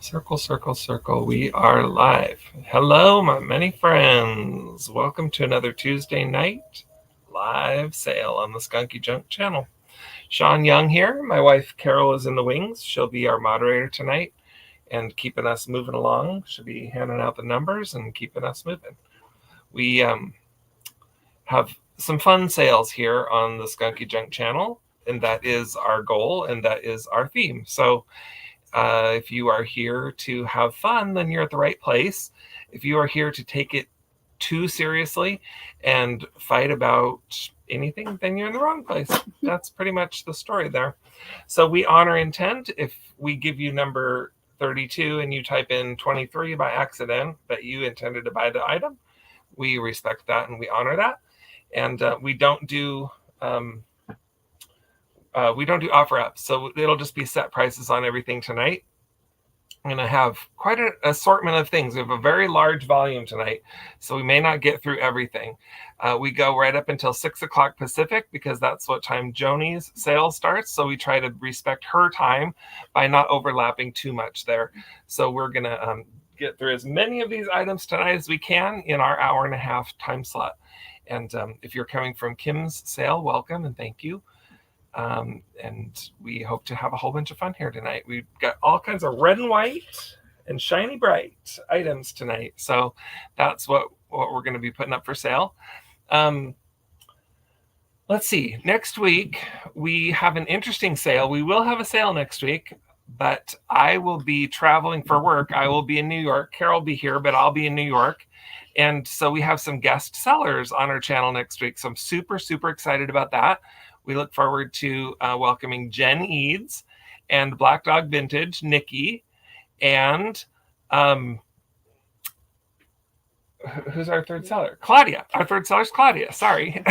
Circle, circle, circle. We are live. Hello, my many friends. Welcome to another Tuesday night live sale on the Skunky Junk channel. Sean Young here. My wife Carol is in the wings. She'll be our moderator tonight and keeping us moving along. She'll be handing out the numbers and keeping us moving. We have some fun sales here on the Skunky Junk channel, and that is our goal and that is our theme. So if you are here to have fun, then you're at the right place. If you are here to take it too seriously and fight about anything, then you're in the wrong place. That's pretty much the story there. So we honor intent. If we give you number 32 and you type in 23 by accident that you intended to buy the item, we respect that and we honor that. And we don't do offer ups, so it'll just be set prices on everything tonight. I'm going to have quite an assortment of things. We have a very large volume tonight, so we may not get through everything. We go right up until 6 o'clock Pacific because that's what time Joni's sale starts, so we try to respect her time by not overlapping too much there. So we're going to get through as many of these items tonight as we can in our hour-and-a-half time slot. And if you're coming from Kim's sale, welcome and thank you. And we hope to have a whole bunch of fun here tonight. We've got all kinds of red and white and shiny bright items tonight. So that's what we're going to be putting up for sale. Let's see. Next week, we have an interesting sale. We will have a sale next week, but I will be traveling for work. I will be in New York. Carol will be here, but I'll be in New York. And so we have some guest sellers on our channel next week. So I'm super, super excited about that. We look forward to welcoming Jen Eads and Black Dog Vintage, Nikki, and who's our third seller? Claudia. Our third seller is Claudia. Sorry.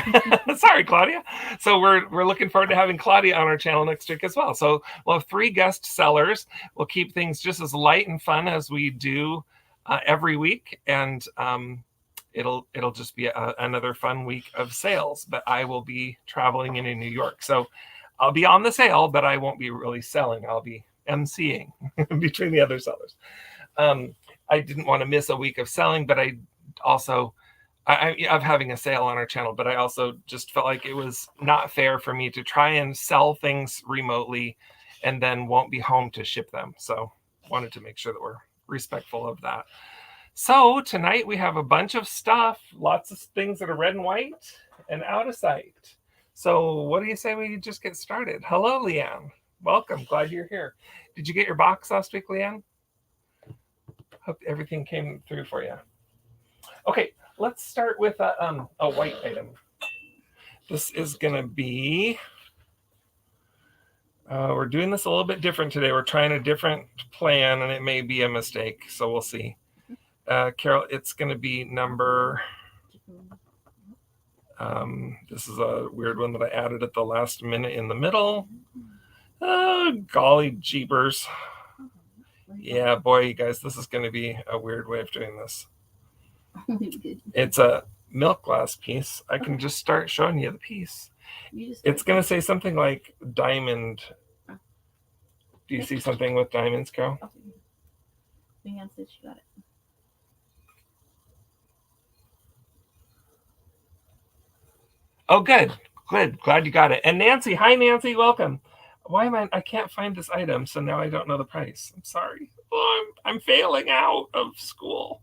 Sorry, Claudia. So we're looking forward to having Claudia on our channel next week as well. So we'll have 3 guest sellers. We'll keep things just as light and fun as we do every week. And it'll just be another fun week of sales, but I will be traveling in New York. So I'll be on the sale, but I won't be really selling. I'll be emceeing between the other sellers. I didn't want to miss a week of selling, but I also, I'm having a sale on our channel, but I also just felt like it was not fair for me to try and sell things remotely and then won't be home to ship them. So wanted to make sure that we're respectful of that. So tonight we have a bunch of stuff, lots of things that are red and white and out of sight. So what do you say we just get started? Hello, Leanne. Welcome. Glad you're here. Did you get your box last week, Leanne? Hope everything came through for you. Okay, let's start with a white item. This is going to be... we're doing this a little bit different today. We're trying a different plan, and it may be a mistake, so we'll see. Carol, it's going to be number... this is a weird one that I added at the last minute in the middle. Golly jeepers. Yeah, boy, you guys, this is going to be a weird way of doing this. It's a milk glass piece. I can just start showing you the piece. It's going to say something like diamond. Do you see something with diamonds, Carol? Leanne said she got it. Oh, good. Good. Glad you got it. And Nancy. Hi, Nancy. Welcome. Why am I can't find this item, so now I don't know the price. I'm sorry. Oh, I'm failing out of school.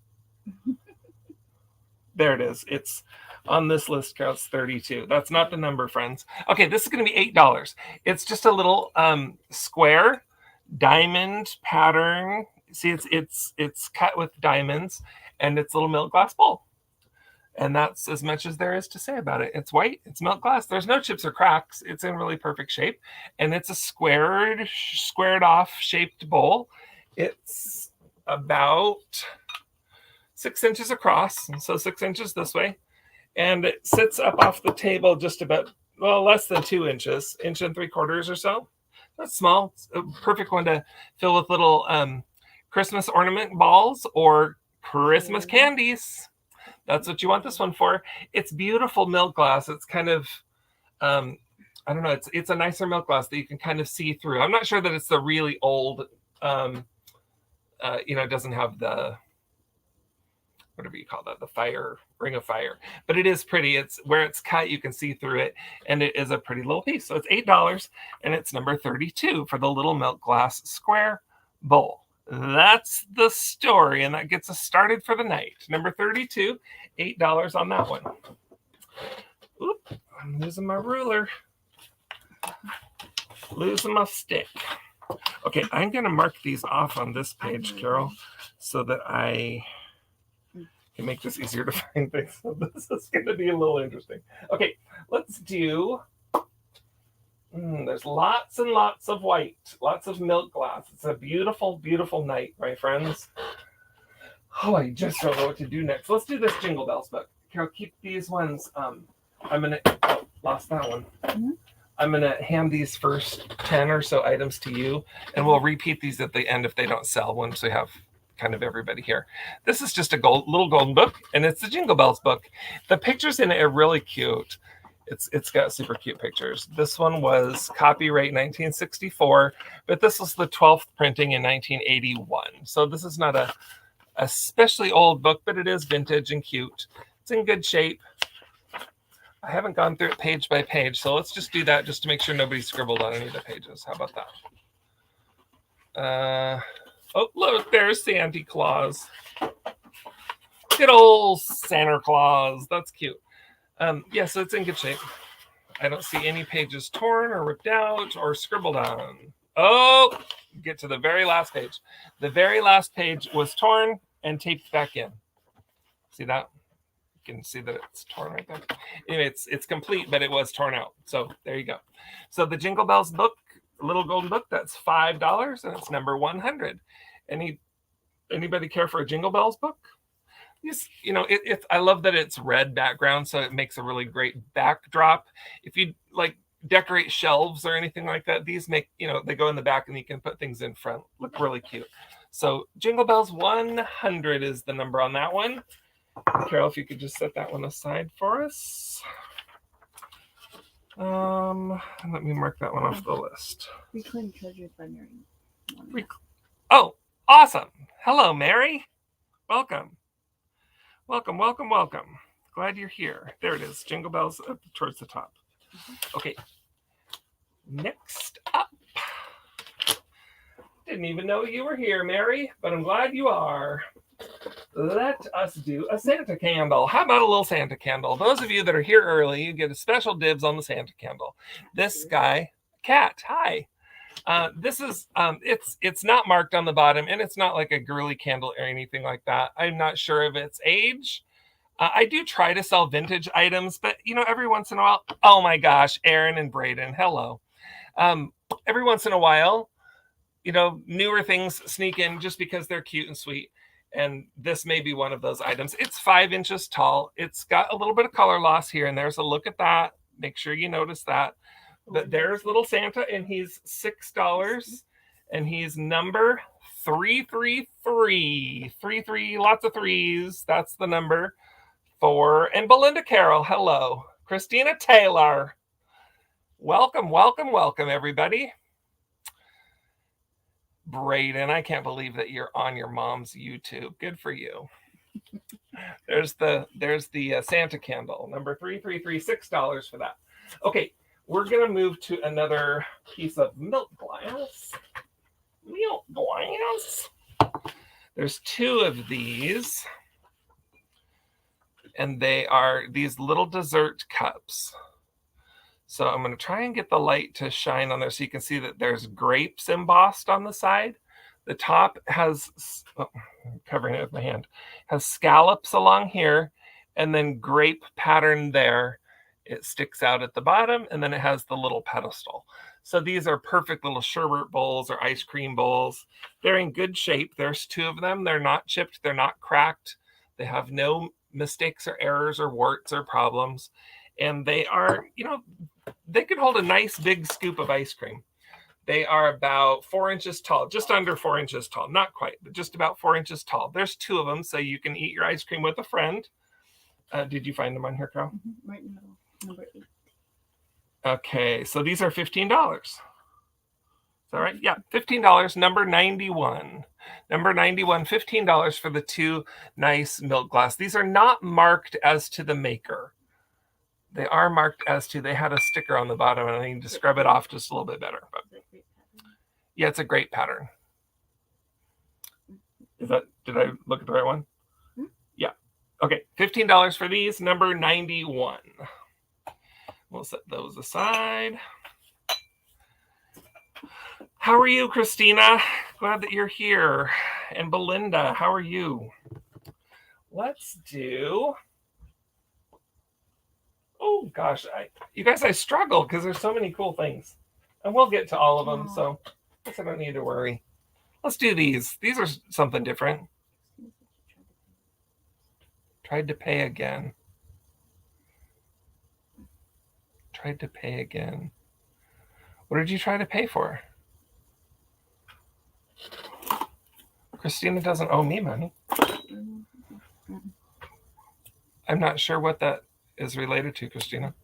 There it is. It's on this list, Carol. It's 32. That's not the number, friends. Okay, this is going to be $8. It's just a little square diamond pattern. See, it's cut with diamonds, and it's a little milk glass bowl. And that's as much as there is to say about it. It's white. It's milk glass. There's no chips or cracks. It's in really perfect shape. And it's a squared off shaped bowl. It's about 6 inches across. So 6 inches this way. And it sits up off the table just about, well, less than 2 inches, 1 3/4 or so. That's small. It's a perfect one to fill with little Christmas ornament balls or Christmas candies. That's what you want this one for. It's beautiful milk glass. It's kind of, I don't know, it's a nicer milk glass that you can kind of see through. I'm not sure that it's the really old it doesn't have the, whatever you call that, the fire, ring of fire, but it is pretty. It's where it's cut, you can see through it, and it is a pretty little piece. So it's $8, and it's number 32 for the little milk glass square bowl. That's the story, and that gets us started for the night. Number 32, $8 on that one. Oop, I'm losing my ruler. Losing my stick. Okay, I'm going to mark these off on this page, Carol, so that I can make this easier to find things. So this is going to be a little interesting. Okay, let's do... there's lots and lots of white, lots of milk glass. It's a beautiful, beautiful night, my friends. Oh, I just don't know what to do next. Let's do this Jingle Bells book. Carol, keep these ones. I'm going to... Oh, lost that one. Mm-hmm. I'm going to hand these first 10 or so items to you, and we'll repeat these at the end if they don't sell once we have kind of everybody here. This is just a little golden book, and it's the Jingle Bells book. The pictures in it are really cute. It's got super cute pictures. This one was copyright 1964, but this was the 12th printing in 1981. So this is not a especially old book, but it is vintage and cute. It's in good shape. I haven't gone through it page by page, so let's just do that just to make sure nobody scribbled on any of the pages. How about that? Oh, look, there's Santa Claus. Good old Santa Claus. That's cute. Yeah, so it's in good shape. I don't see any pages torn or ripped out or scribbled on. Oh, get to the very last page. The very last page was torn and taped back in. See that? You can see that it's torn right there. Anyway, it's complete, but it was torn out. So there you go. So the Jingle Bells book, little golden book, that's $5, and it's number 100. Anybody care for a Jingle Bells book? Yes, I love that it's red background, so it makes a really great backdrop. If you like decorate shelves or anything like that, these make, they go in the back and you can put things in front. Look really cute. So Jingle Bells 100 is the number on that one. Carol, if you could just set that one aside for us. Let me mark that one off the list. Reclaim Treasures by Mary. Oh, awesome. Hello, Mary. Welcome. Welcome, welcome, welcome. Glad you're here. There it is. Jingle Bells up towards the top. Okay. Next up. Didn't even know you were here, Mary, but I'm glad you are. Let us do a Santa candle. How about a little Santa candle? Those of you that are here early, you get a special dibs on the Santa candle. This guy, Cat, hi. This is, it's not marked on the bottom, and it's not like a girly candle or anything like that. I'm not sure of its age. I do try to sell vintage items, but, every once in a while, oh my gosh, Aaron and Braden, hello. Every once in a while, newer things sneak in just because they're cute and sweet. And this may be one of those items. It's 5 inches tall. It's got a little bit of color loss here and there. So look at that. Make sure you notice that. But there's little Santa, and he's $6. And he's number 333. 33, lots of threes. That's the number for. And Belinda Carroll, hello. Christina Taylor. Welcome, welcome, welcome, everybody. Braden, I can't believe that you're on your mom's YouTube. Good for you. There's the Santa candle, number 333, $6 for that. Okay, we're gonna move to another piece of milk glass. Milk glass. There's 2 of these, and they are these little dessert cups. So I'm going to try and get the light to shine on there so you can see that there's grapes embossed on the side. The top has, I'm covering it with my hand, has scallops along here, and then grape pattern there. It sticks out at the bottom, and then it has the little pedestal. So these are perfect little sherbet bowls or ice cream bowls. They're in good shape. There's 2 of them. They're not chipped. They're not cracked. They have no mistakes or errors or warts or problems. And they are, they could hold a nice big scoop of ice cream. They are about 4 inches tall, just under 4 inches tall. Not quite, but just about 4 inches tall. There's 2 of them, so you can eat your ice cream with a friend. Did you find them on here, Carol? Mm-hmm. Right in the middle, number 8. Okay, so these are $15. Is that right? Yeah, $15, number 91. Number 91, $15 for the two nice milk glass. These are not marked as to the maker. They are marked as to, they had a sticker on the bottom, and I need to scrub it off just a little bit better. But yeah, it's a great pattern. Is that, did I look at the right one? Yeah. Okay, $15 for these, number 91. We'll set those aside. How are you, Christina? Glad that you're here. And Belinda, how are you? Let's do... Oh, gosh. You guys, I struggle because there's so many cool things. And we'll get to all of them, so I guess I don't need to worry. Let's do these. These are something different. Tried to pay again. Tried to pay again. What did you try to pay for? Christina doesn't owe me money. I'm not sure what that is related to, Christina.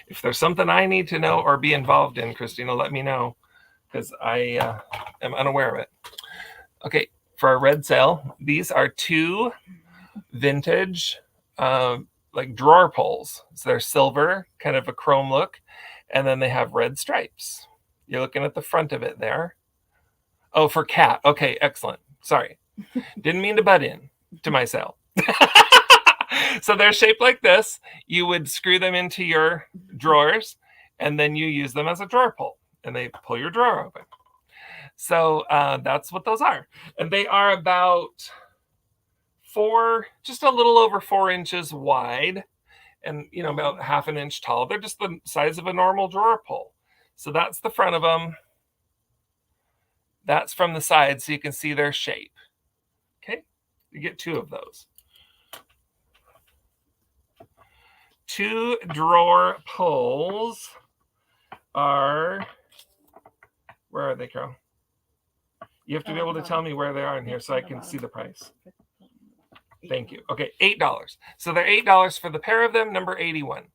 If there's something I need to know or be involved in, Christina, let me know, because I am unaware of it. Okay, for our red sale, these are two vintage like drawer pulls. So they're silver, kind of a chrome look, and then they have red stripes. You're looking at the front of it there. Oh, for cat. Okay, excellent. Sorry. Didn't mean to butt in to my sale. So they're shaped like this. You would screw them into your drawers, and then you use them as a drawer pull, and they pull your drawer open. So that's what those are. And they are about just a little over 4 inches wide, and about half an inch tall. They're just the size of a normal drawer pull. So that's the front of them. That's from the side, so you can see their shape. Okay, you get two of those. Two drawer pulls are, where are they, Carol? You have to be able to tell me where they are in here so I can see the price. Thank you. Okay, $8. So they're $8 for the pair of them, number 81.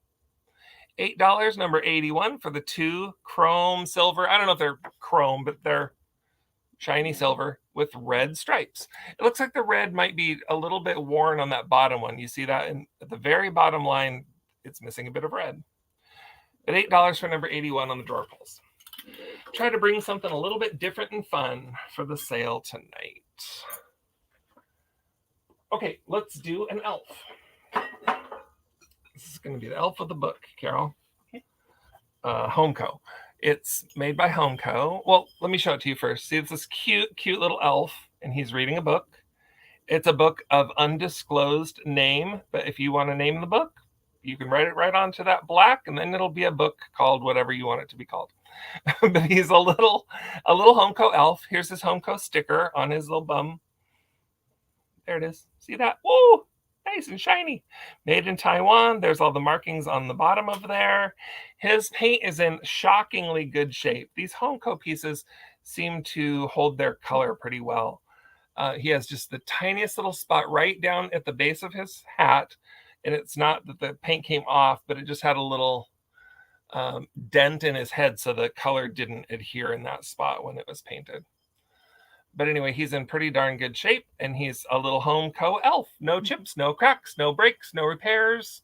$8, number 81 for the two chrome silver. I don't know if they're chrome, but they're shiny silver with red stripes. It looks like the red might be a little bit worn on that bottom one. You see that at the very bottom line, it's missing a bit of red. But $8 for number 81 on the drawer pulls. Try to bring something a little bit different and fun for the sale tonight. Okay, let's do an elf. This is going to be the elf of the book, Carol. Okay. Homeco. It's made by Homeco. Well, let me show it to you first. See, it's this cute, cute little elf, and he's reading a book. It's a book of undisclosed name, but if you want to name the book, you can write it right onto that black, and then it'll be a book called whatever you want it to be called. But he's a little Homeco elf. Here's his Homeco sticker on his little bum. There it is. See that? Woo! Nice and shiny. Made in Taiwan. There's all the markings on the bottom of there. His paint is in shockingly good shape. These Homeco pieces seem to hold their color pretty well. He has just the tiniest little spot right down at the base of his hat. And it's not that the paint came off, but it just had a little dent in his head, so the color didn't adhere in that spot when it was painted. But anyway, he's in pretty darn good shape, and he's a little Homeco elf. No chips, no cracks, no breaks, no repairs,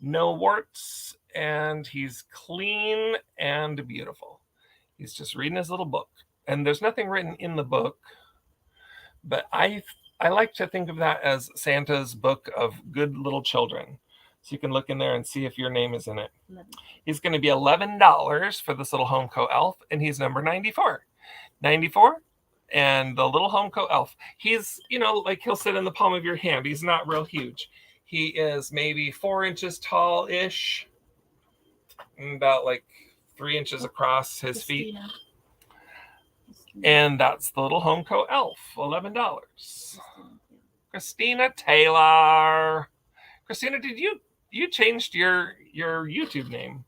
no warts, and he's clean and beautiful. He's just reading his little book. And there's nothing written in the book, but I like to think of that as Santa's book of good little children. So you can look in there and see if your name is in it. He's going to be $11 for this little Homeco elf, and he's number 94. 94, and the little Homeco elf. He's, like he'll sit in the palm of your hand. He's not real huge. He is maybe 4 inches tall-ish, and about like 3 inches across his feet. And that's the little Homeco elf, $11. Christina Taylor. Christina, did you changed your YouTube name?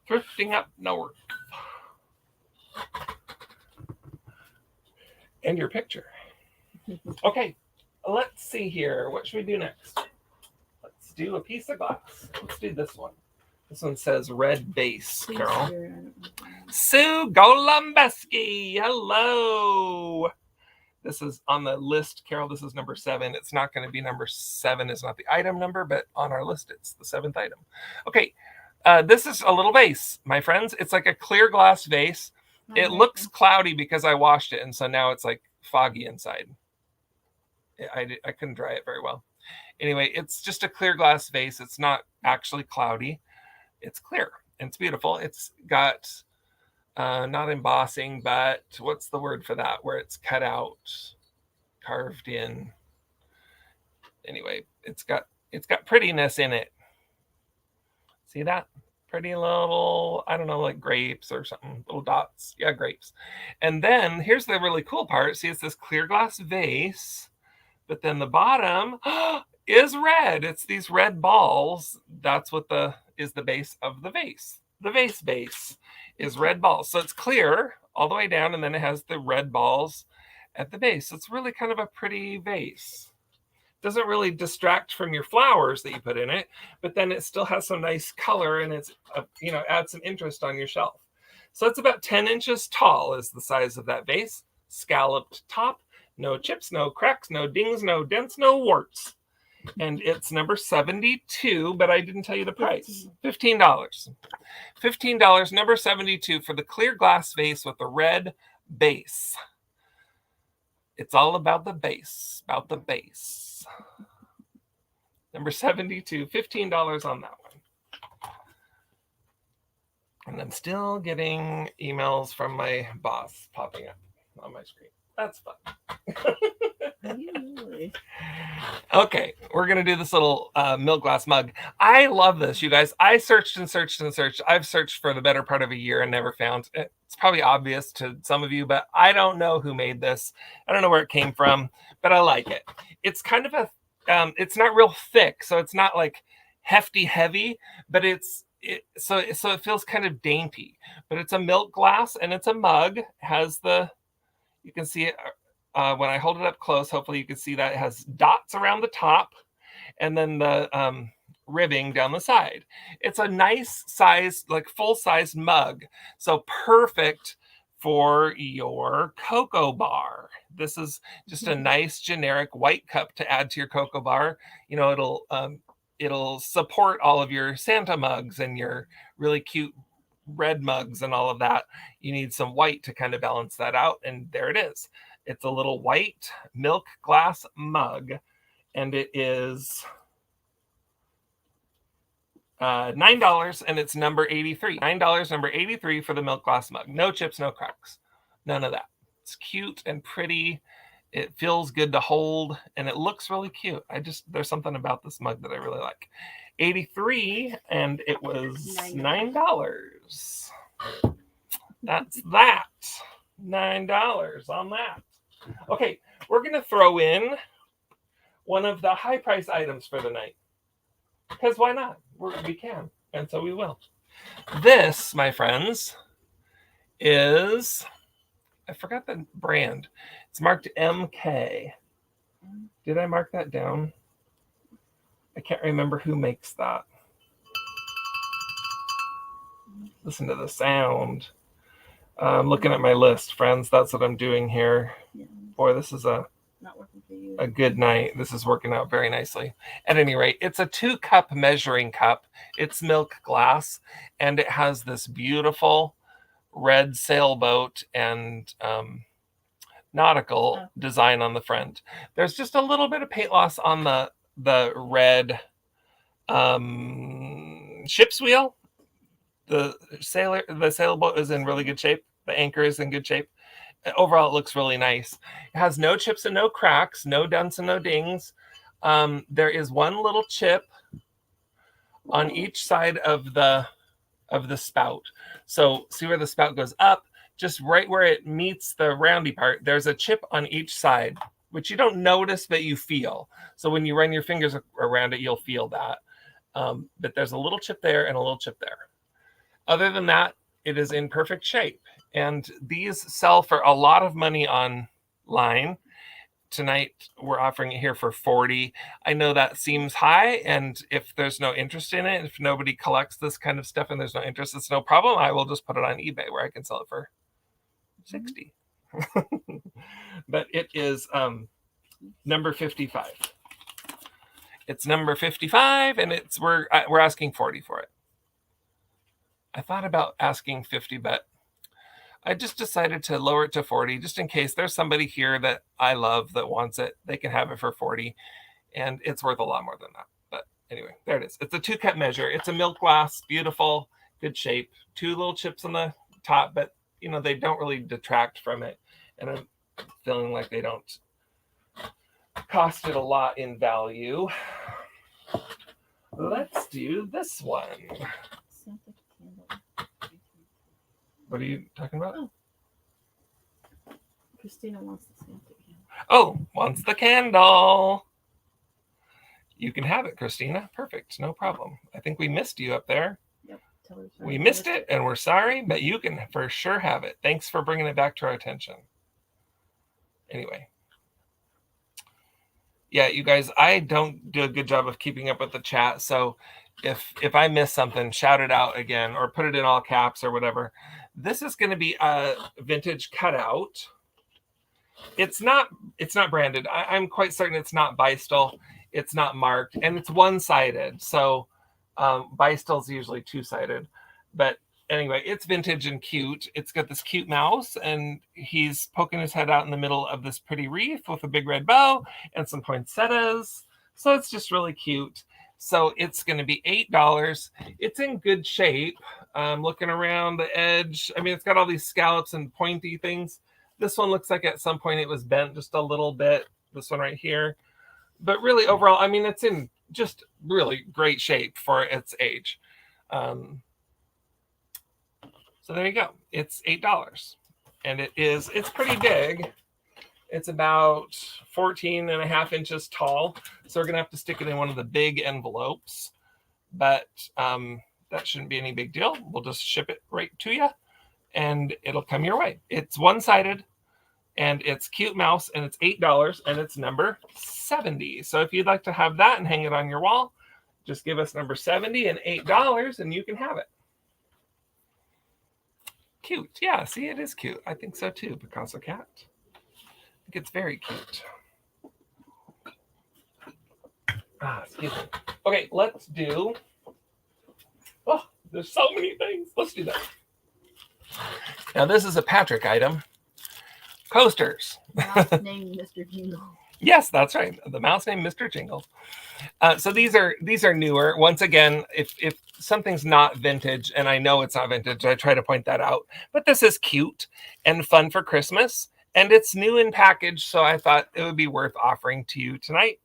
Thrifting Up North. And your picture. Okay, let's see here. What should we do next? Let's do a piece of glass. Let's do this one. This one says red base, Carol. Sue Golumbeski. Hello. This is on the list, Carol. This is number 7. It's not going to be number 7. It's not the item number, but on our list, it's the 7th item. Okay. This is a little vase, my friends. It's like a clear glass vase. It looks cloudy because I washed it, and so now it's like foggy inside. I couldn't dry it very well. Anyway, it's just a clear glass vase. It's not actually cloudy. It's clear and it's beautiful. It's got not embossing, but what's the word for that? Where it's cut out, carved in. Anyway, it's got prettiness in it. See that? Pretty little, I don't know, like grapes or something, little dots. Yeah, grapes. And then here's the really cool part. See, it's this clear glass vase, but then the bottom is red. It's these red balls. That's what is the base of the vase. The vase base is red balls. So it's clear all the way down, and then it has the red balls at the base. So it's really kind of a pretty vase. Doesn't really distract from your flowers that you put in it, but then it still has some nice color, and it's adds some interest on your shelf. So it's about 10 inches tall is the size of that vase. Scalloped top, no chips, no cracks, no dings, no dents, no warts. And it's number 72, but I didn't tell you the price. $15. $15, number 72 for the clear glass vase with the red base. It's all about the base, Number 72, $15 on that one. And I'm still getting emails from my boss popping up on my screen. That's fun. Okay, we're going to do this little milk glass mug. I love this, you guys. I searched and searched and searched. I've searched for the better part of a year and never found it. It's probably obvious to some of you, but I don't know who made this. I don't know where it came from, but I like it. It's kind of it's not real thick, so it's not like hefty heavy, but so it feels kind of dainty. But it's a milk glass and it's a mug. It has you can see it when I hold it up close. Hopefully you can see that it has dots around the top and then the ribbing down the side. It's a nice size, like full-size mug, so perfect for your cocoa bar. This is just a nice generic white cup to add to your cocoa bar. It'll support all of your Santa mugs and your really cute red mugs and all of that. You need some white to kind of balance that out, and there it is. It's a little white milk glass mug, and it is $9, and it's number 83. $9, number 83 for the milk glass mug. No chips, no cracks. None of that. It's cute and pretty. It feels good to hold, and it looks really cute. There's something about this mug that I really like. 83, and it was $9. That's that. $9 on that. Okay, we're going to throw in one of the high price items for the night. Because why not? We can, and so we will. This, my friends, is, I forgot the brand. It's marked MK. Did I mark that down? I can't remember who makes that. Listen to the sound. I'm looking at my list, friends. That's what I'm doing here. Yeah. Boy, this is not working for you. A good night. This is working out very nicely. At any rate, it's a 2-cup measuring cup. It's milk glass, and it has this beautiful red sailboat and nautical design on the front. There's just a little bit of paint loss on the red ship's wheel. The sailboat is in really good shape. The anchor is in good shape. Overall, it looks really nice. It has no chips and no cracks, no dents and no dings. There is one little chip on each side of the spout. So see where the spout goes up? Just right where it meets the roundy part, there's a chip on each side, which you don't notice, but you feel. So when you run your fingers around it, you'll feel that. But there's a little chip there and a little chip there. Other than that, it is in perfect shape. And these sell for a lot of money online. tonight we're offering it here for $40. I know that seems high, and if there's no interest in it, if nobody collects this kind of stuff and there's no interest, it's no problem. I will just put it on eBay where I can sell it for $60. But it is number 55. It's number 55, and we're asking 40 for it. I thought about asking 50, but I just decided to lower it to 40 just in case there's somebody here that I love that wants it. They can have it for 40, and it's worth a lot more than that. But anyway, there it is. It's a 2-cup measure. It's a milk glass, beautiful, good shape. 2 little chips on the top, but they don't really detract from it. And I'm feeling like they don't cost it a lot in value. Let's do this one. Scented candle. What are you talking about? Oh. Christina wants the scented candle. Oh, wants the candle. You can have it, Christina. Perfect. No problem. I think we missed you up there. Yep. Tell her sorry. We missed it, and we're sorry, but you can for sure have it. Thanks for bringing it back to our attention. Anyway. Yeah, you guys, I don't do a good job of keeping up with the chat, so if I miss something, shout it out again or put it in all caps or whatever. This is going to be a vintage cutout. It's not branded. I'm quite certain it's not Beistel. It's not marked, and it's one-sided. So Beistel's usually two-sided. But anyway, it's vintage and cute. It's got this cute mouse, and he's poking his head out in the middle of this pretty wreath with a big red bow and some poinsettias. So it's just really cute. So it's going to be $8. It's in good shape. Looking around the edge, I mean, it's got all these scallops and pointy things. This one looks like at some point it was bent just a little bit. This one right here. But really, overall, I mean, it's in just really great shape for its age. So there you go. It's $8. And it's pretty big. It's about 14.5 inches tall. So we're going to have to stick it in one of the big envelopes. But that shouldn't be any big deal. We'll just ship it right to you, and it'll come your way. It's one-sided, and it's cute mouse, and it's $8, and it's number 70. So if you'd like to have that and hang it on your wall, just give us number 70 and $8, and you can have it. Cute. Yeah, see, it is cute. I think so too, Picasso Cat. I think it's very cute. Excuse me. Okay, let's do... Oh, there's so many things. Let's do that. Now, this is a Patrick item. Coasters. Mouse named Mr. Jingle. Yes, that's right. The mouse named Mr. Jingle. So these are newer. Once again, if something's not vintage, and I know it's not vintage, I try to point that out. But this is cute and fun for Christmas, and it's new in package, so I thought it would be worth offering to you tonight.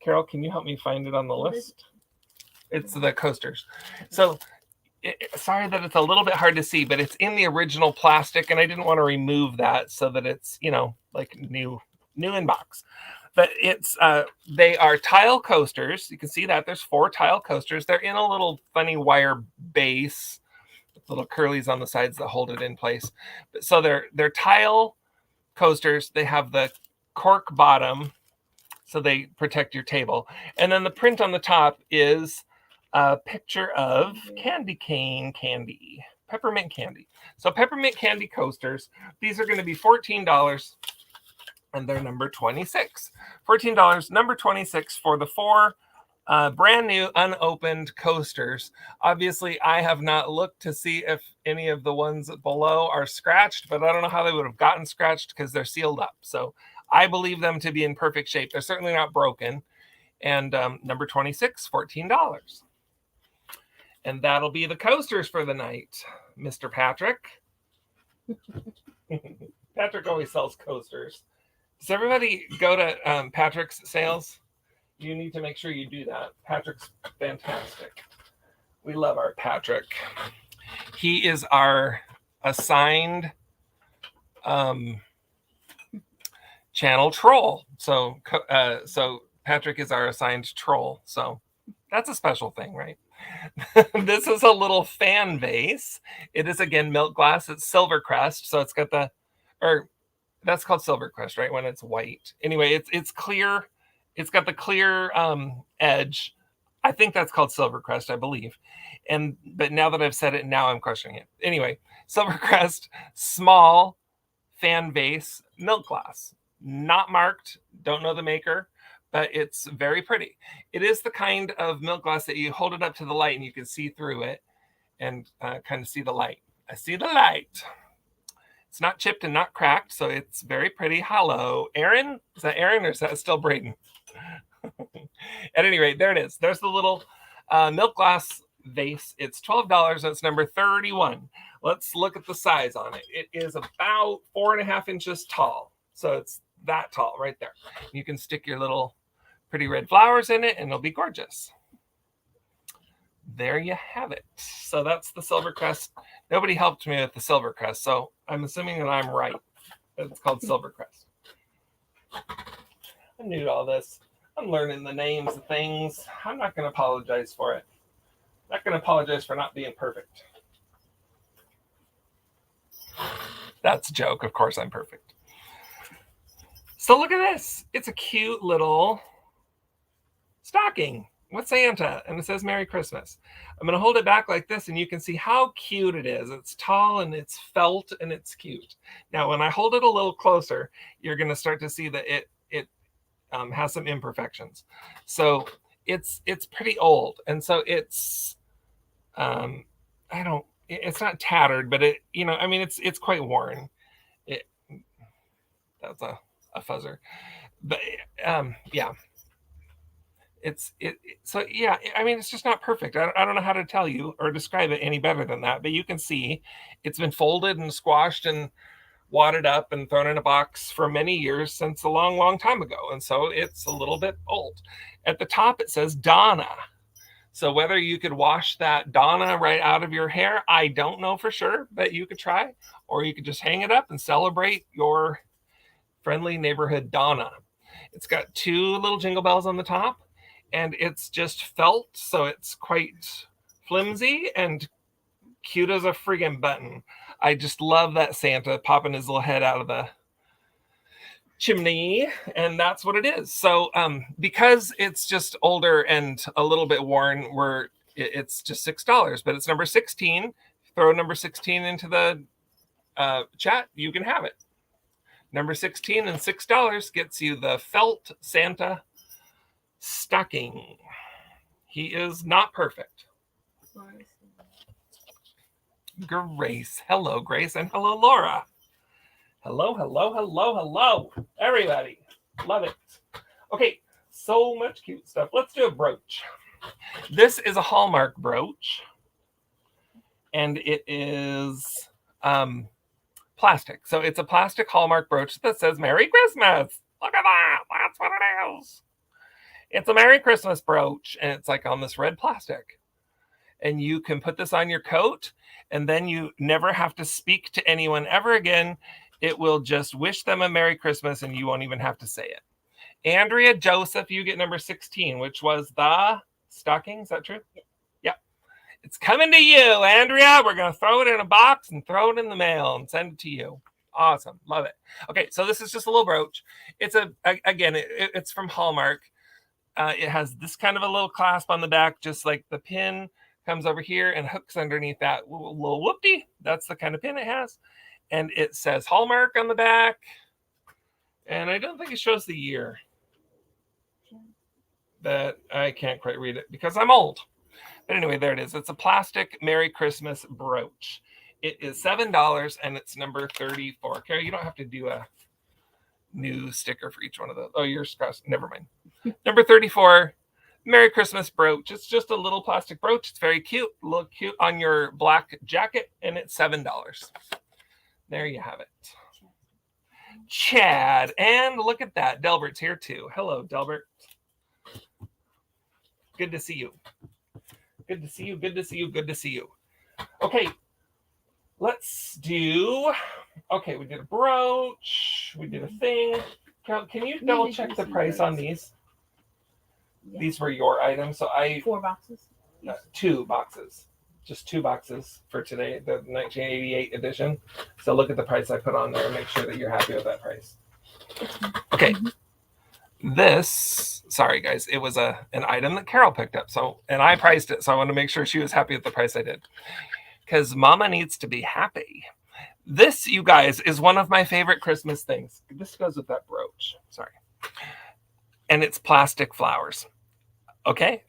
Carol, can you help me find it on the list? It's the coasters. So sorry that it's a little bit hard to see, but it's in the original plastic, and I didn't want to remove that so that it's, like new in box. But it's they are tile coasters. You can see that there's 4 tile coasters. They're in a little funny wire base with little curlies on the sides that hold it in place. So they're tile coasters. They have the cork bottom, so they protect your table. And then the print on the top is a picture of peppermint candy. So peppermint candy coasters. These are going to be $14. And they're number 26. $14, number 26 for the 4 brand new unopened coasters. Obviously, I have not looked to see if any of the ones below are scratched, but I don't know how they would have gotten scratched because they're sealed up. So I believe them to be in perfect shape. They're certainly not broken. And number 26, $14. And that'll be the coasters for the night, Mr. Patrick. Patrick always sells coasters. Does everybody go to Patrick's sales? You need to make sure you do that. Patrick's fantastic. We love our Patrick. He is our assigned channel troll. So Patrick is our assigned troll. So that's a special thing, right? This is a little fan vase. It is, again, milk glass. It's silver crest. So it's got That's called Silver Crest, right? When it's white. Anyway, it's clear. It's got the clear edge. I think that's called Silver Crest, I believe. But now that I've said it, now I'm questioning it. Anyway, Silver Crest, small fan vase, milk glass, not marked. Don't know the maker, but it's very pretty. It is the kind of milk glass that you hold it up to the light and you can see through it and kind of see the light. I see the light. It's not chipped and not cracked, so it's very pretty. Hello, Aaron. Is that Aaron or is that still Braden? At any rate, there it is. There's the little milk glass vase. It's $12. That's number 31. Let's look at the size on it. It is about 4.5 inches tall. So it's that tall right there. You can stick your little pretty red flowers in it and it'll be gorgeous. There you have it. So that's the Silver Crest. Nobody helped me with the Silver Crest, so I'm assuming that I'm right. It's called Silver Crest. I'm new to all this. I'm learning the names of things. I'm not going to apologize for it. I'm not going to apologize for not being perfect. That's a joke. Of course I'm perfect. So look at this. It's a cute little stocking with Santa, and it says Merry Christmas. I'm going to hold it back like this, and you can see how cute it is. It's tall, and it's felt, and it's cute. Now, when I hold it a little closer, you're going to start to see that it has some imperfections. So it's pretty old, and so it's it's not tattered, but it's quite worn. That's a fuzzer, but yeah. It's just not perfect. I don't know how to tell you or describe it any better than that, but you can see it's been folded and squashed and wadded up and thrown in a box for many years, since a long time ago, and so it's a little bit old. At the top it says Donna, so whether you could wash that Donna right out of your hair, I don't know for sure, but you could try, or you could just hang it up and celebrate your friendly neighborhood Donna. It's got 2 little jingle bells on the top, and it's just felt, so it's quite flimsy and cute as a friggin' button. I just love that Santa popping his little head out of the chimney, and that's what it is. So because it's just older and a little bit worn, it's just $6, but it's number 16. Throw number 16 into the chat, you can have it. Number 16 and $6 gets you the felt Santa stocking. He is not perfect. Grace. Hello, Grace, and hello, Laura. Hello, everybody. Love it. Okay, so much cute stuff. Let's do a brooch. This is a Hallmark brooch, and it is plastic. So it's a plastic Hallmark brooch that says Merry Christmas. Look at that. That's what it is. It's a Merry Christmas brooch, and it's like on this red plastic. And you can put this on your coat, and then you never have to speak to anyone ever again. It will just wish them a Merry Christmas, and you won't even have to say it. Andrea Joseph, you get number 16, which was the stocking. Is that true? Yeah. It's coming to you, Andrea. We're going to throw it in a box and throw it in the mail and send it to you. Awesome. Love it. Okay, so this is just a little brooch. It's it's from Hallmark. It has this kind of a little clasp on the back, just like the pin comes over here and hooks underneath that little whoopty. That's the kind of pin it has. And it says Hallmark on the back. And I don't think it shows the year. But I can't quite read it because I'm old. But anyway, there it is. It's a plastic Merry Christmas brooch. It is $7 and it's number 34. Carrie, you don't have to do a new sticker for each one of those. Oh, yours crossed. Never mind. Number 34, Merry Christmas brooch. It's just a little plastic brooch. It's very cute. Look cute on your black jacket, and it's $7. There you have it. Chad, and look at that. Delbert's here too. Hello, Delbert. Good to see you. Good to see you. Good to see you. Good to see you. Okay, let's do. Okay, we did a brooch. We did a thing. Carol, can you double check the price on these? Yeah. These were your items, so 4 boxes. 2 boxes. just 2 boxes for today, the 1988 edition. So look at the price I put on there and make sure that you're happy with that price. Okay. This, sorry guys, it was an item that Carol picked up. So, and I priced it. So I want to make sure she was happy with the price I did. Because Mama needs to be happy. This, you guys, is one of my favorite Christmas things. This goes with that brooch. Sorry. And it's plastic flowers. Okay?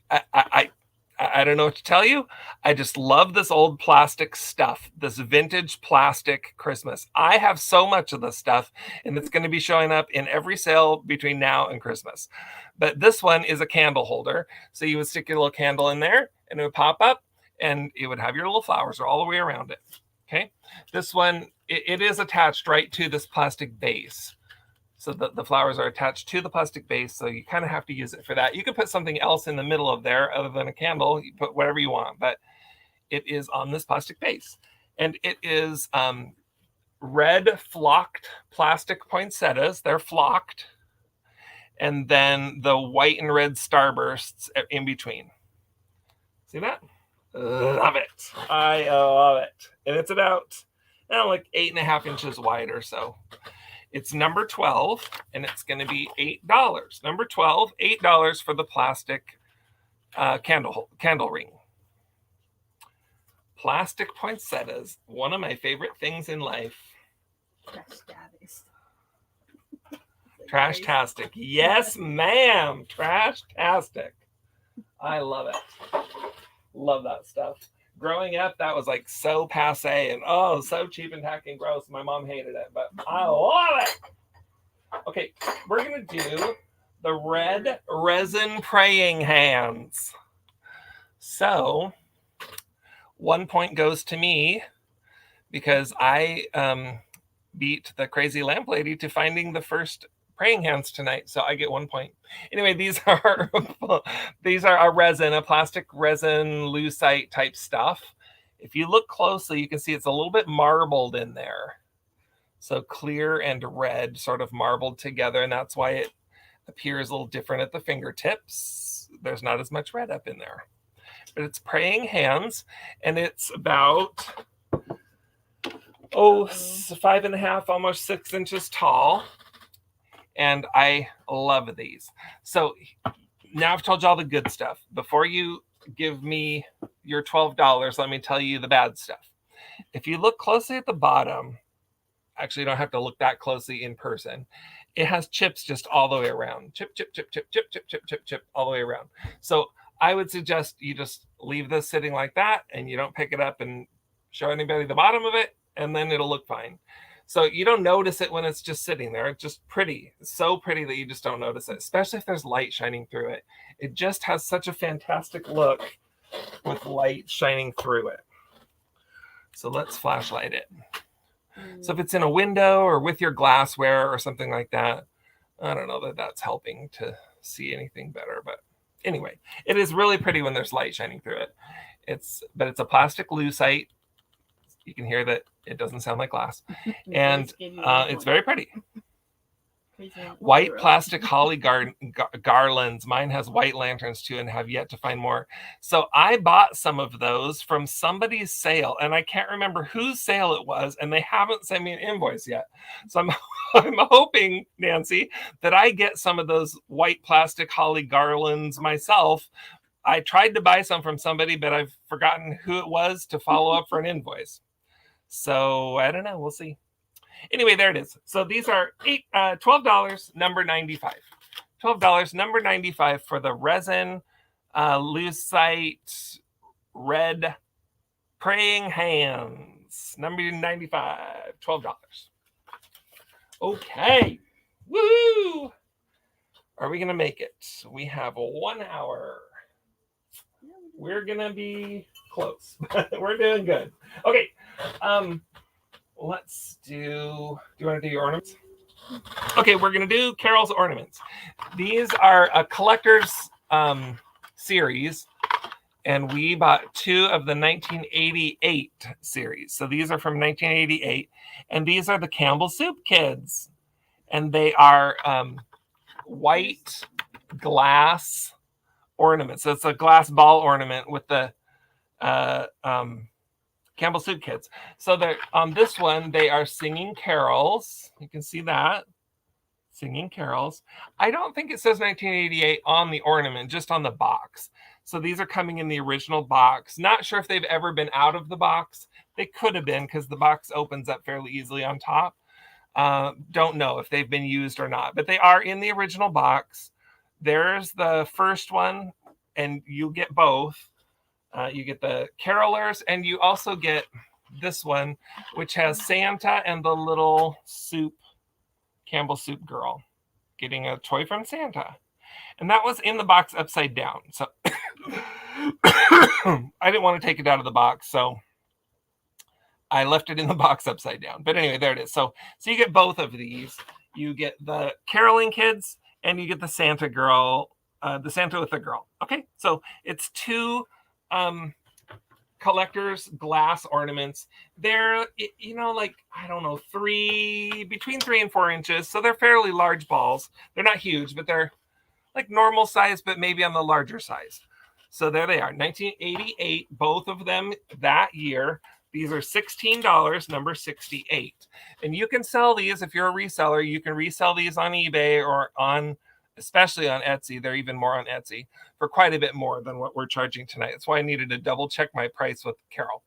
I don't know what to tell you. I just love this old plastic stuff, this vintage plastic Christmas. I have so much of this stuff, and it's going to be showing up in every sale between now and Christmas. But this one is a candle holder. So you would stick your little candle in there, and it would pop up, and it would have your little flowers all the way around it. Okay? This one, it is attached right to this plastic base. So the flowers are attached to the plastic base, so you kind of have to use it for that. You could put something else in the middle of there other than a candle. You put whatever you want, but it is on this plastic base. And it is red flocked plastic poinsettias. They're flocked. And then the white and red starbursts in between. See that? Love it. I love it. And it's about like 8.5 inches wide or so. It's number 12, and it's going to be $8. Number 12, $8 for the plastic candle ring. Plastic poinsettias, one of my favorite things in life. Trash-tastic. Yes, ma'am. Trash-tastic. I love it. Love that stuff. Growing up, that was like so passe and so cheap and tacky and gross. My mom hated it, but I love it. Okay, we're going to do the red resin praying hands. So 1 point goes to me because I beat the crazy lamp lady to finding the first praying hands tonight, so I get 1 point. Anyway, these are a resin, a plastic resin lucite type stuff. If you look closely, you can see it's a little bit marbled in there. So clear and red sort of marbled together, and that's why it appears a little different at the fingertips. There's not as much red up in there. But it's praying hands, and it's about 5.5, almost 6 inches tall. And I love these. So now I've told you all the good stuff. Before you give me your $12, let me tell you the bad stuff. If you look closely at the bottom, actually you don't have to look that closely in person. It has chips just all the way around. Chip, chip, chip, chip, chip, chip, chip, chip, chip, all the way around. So I would suggest you just leave this sitting like that and you don't pick it up and show anybody the bottom of it, and then it'll look fine. So you don't notice it when it's just sitting there. It's just pretty. It's so pretty that you just don't notice it, especially if there's light shining through it. It just has such a fantastic look with light shining through it. So let's flashlight it. So if it's in a window or with your glassware or something like that, I don't know that that's helping to see anything better. But anyway, it is really pretty when there's light shining through it. But it's a plastic lucite. You can hear that it doesn't sound like glass. And it's very pretty. White plastic holly garlands. Mine has white lanterns too, and have yet to find more. So I bought some of those from somebody's sale, and I can't remember whose sale it was, and they haven't sent me an invoice yet. So I'm hoping, Nancy, that I get some of those white plastic holly garlands myself. I tried to buy some from somebody, but I've forgotten who it was to follow up for an invoice. So I don't know. We'll see. Anyway, there it is. So these are $12, number 95. $12, number 95 for the resin lucite red praying hands. Number 95, $12. Okay. Woo! Are we going to make it? We have 1 hour. We're going to be close. We're doing good. Okay. Let's do you want to do your ornaments? Okay, we're going to do Carol's ornaments. These are a collector's series, and we bought 2 of the 1988 series. So these are from 1988, and these are the Campbell Soup Kids. And they are white glass ornaments. So it's a glass ball ornament with the Campbell Soup kids. So they're on this one, they are singing carols. You can see that. Singing carols. I don't think it says 1988 on the ornament, just on the box. So these are coming in the original box. Not sure if they've ever been out of the box. They could have been because the box opens up fairly easily on top. Don't know if they've been used or not, but they are in the original box. There's the first one, and you get both. You get the carolers, and you also get this one, which has Santa and the little soup, Campbell Soup girl, getting a toy from Santa. And that was in the box upside down. So I didn't want to take it out of the box, so I left it in the box upside down. But anyway, there it is. So you get both of these. You get the caroling kids, and you get the Santa girl, the Santa with the girl. Okay, so it's two collector's glass ornaments. They're, you know, like, I don't know, between 3 and 4 inches. So they're fairly large balls. They're not huge, but they're like normal size, but maybe on the larger size. So there they are, 1988, both of them that year. These are $16, number 68. And you can sell these if you're a reseller. You can resell these on eBay or especially on Etsy. They're even more on Etsy for quite a bit more than what we're charging tonight. That's why I needed to double check my price with Carol,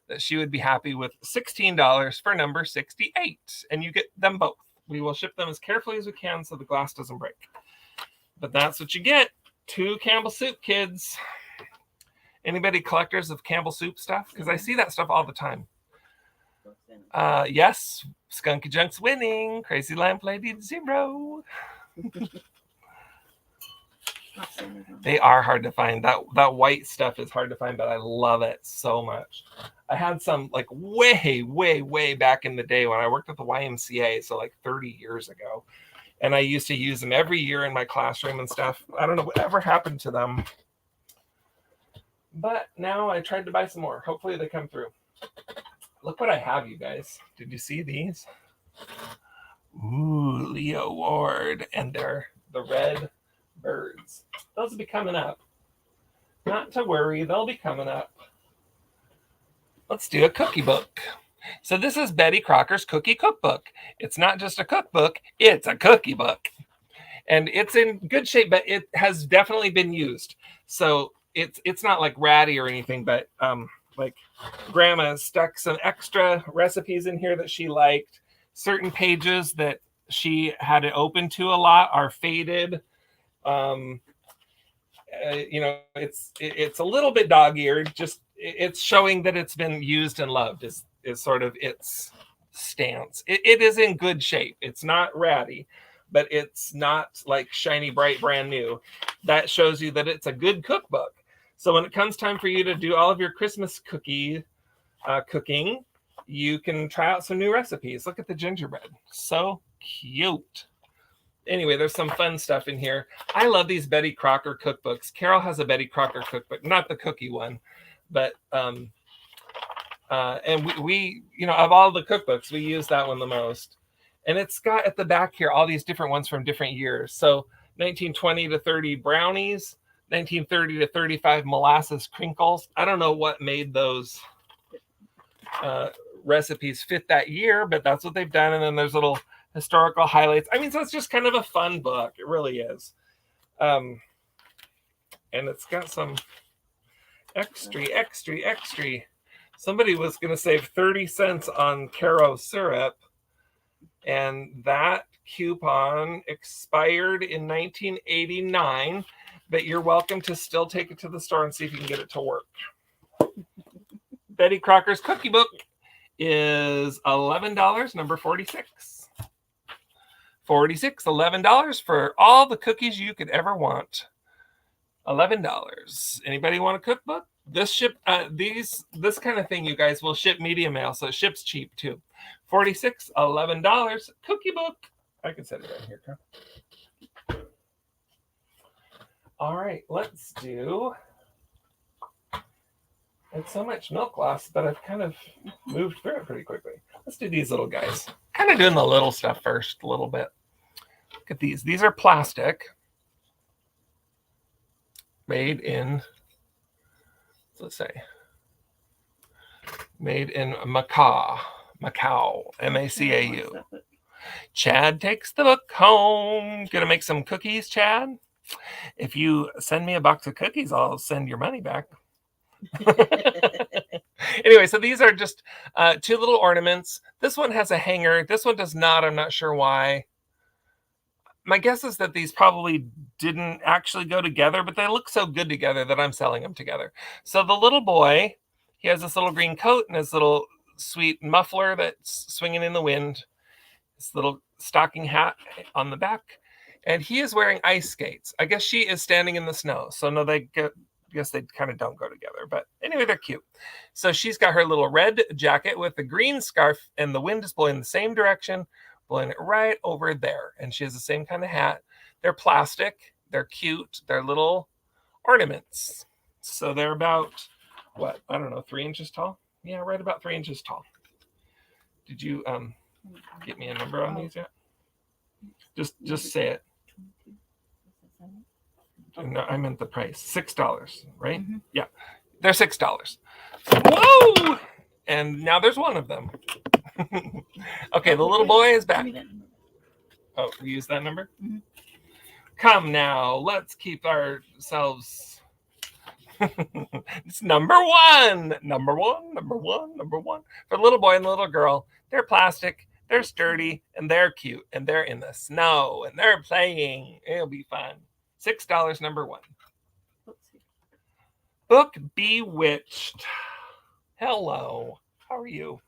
that she would be happy with $16 for number 68. And you get them both. We will ship them as carefully as we can so the glass doesn't break. But that's what you get. 2 Campbell Soup kids. Anybody collectors of Campbell Soup stuff? Because I see that stuff all the time. Yes, Skunky Junk's winning. Crazy Lamp Lady 0. They are hard to find. That white stuff is hard to find, but I love it so much. I had some like way back in the day when I worked at the YMCA, so like 30 years ago. And I used to use them every year in my classroom and stuff. I don't know whatever happened to them. But now I tried to buy some more. Hopefully they come through. Look what I have, you guys. Did you see these? Ooh, Leo Ward. And they're the red birds. Those will be coming up. Not to worry, they'll be coming up. Let's do a cookie book. So this is Betty Crocker's Cookie Cookbook. It's not just a cookbook, it's a cookie book. And it's in good shape, but it has definitely been used. So it's not like ratty or anything, but like Grandma stuck some extra recipes in here that she liked. Certain pages that she had it open to a lot are faded. You know, it's a little bit dog-eared. Just it's showing that it's been used and loved is sort of its stance. It is in good shape. It's not ratty, but it's not like shiny, bright, brand new. That shows you that it's a good cookbook. So when it comes time for you to do all of your Christmas cookie cooking, you can try out some new recipes. Look at the gingerbread. So cute. Anyway, there's some fun stuff in here. I love these Betty Crocker cookbooks. Carol has a Betty Crocker cookbook, not the cookie one, but and we you know, of all the cookbooks, we use that one the most. And it's got at the back here all these different ones from different years. So 1920 to 30 brownies, 1930 to 35 molasses crinkles. I don't know what made those recipes fit that year, but that's what they've done. And then there's little historical highlights. I mean, so it's just kind of a fun book. It really is. And it's got some extra. Somebody was going to save 30 cents on Caro syrup, and that coupon expired in 1989, but you're welcome to still take it to the store and see if you can get it to work. Betty Crocker's Cookie Book is $11, number 46. $11 for all the cookies you could ever want. $11. Anybody want a cookbook? This this kind of thing, you guys, will ship media mail, so it ships cheap too. $46, $11 cookie book. I can set it right here, Carl. All right, let's do. It's so much milk loss, but I've kind of moved through it pretty quickly. Let's do these little guys. Kind of doing the little stuff first, a little bit. Look at these. These are plastic. Made in, let's say, Made in Macau, Macau. Chad takes the book home. Gonna make some cookies, Chad? If you send me a box of cookies, I'll send your money back. Anyway, so these are just two little ornaments. This one has a hanger. This one does not. I'm not sure why. My guess is that these probably didn't actually go together, but they look so good together that I'm selling them together. So the little boy, he has this little green coat and his little sweet muffler that's swinging in the wind. This little stocking hat on the back. And he is wearing ice skates. I guess she is standing in the snow. So no, I guess they kind of don't go together. But anyway, they're cute. So she's got her little red jacket with the green scarf, and the wind is blowing the same direction, blowing it right over there. And she has the same kind of hat. They're plastic. They're cute. They're little ornaments. So they're about, what? I don't know, 3 inches tall? Yeah, right about 3 inches tall. Did you get me a number on these yet? Just say it. No, I meant the price. $6, right? Mm-hmm. Yeah, they're $6. Whoa! And now there's one of them. Okay, the little boy is back. Oh, we use that number? Mm-hmm. Come now, let's keep ourselves. It's number one. Number one. For the little boy and the little girl, they're plastic, they're sturdy, and they're cute, and they're in the snow, and they're playing. It'll be fun. $6, number one. Book Bewitched. Hello. How are you?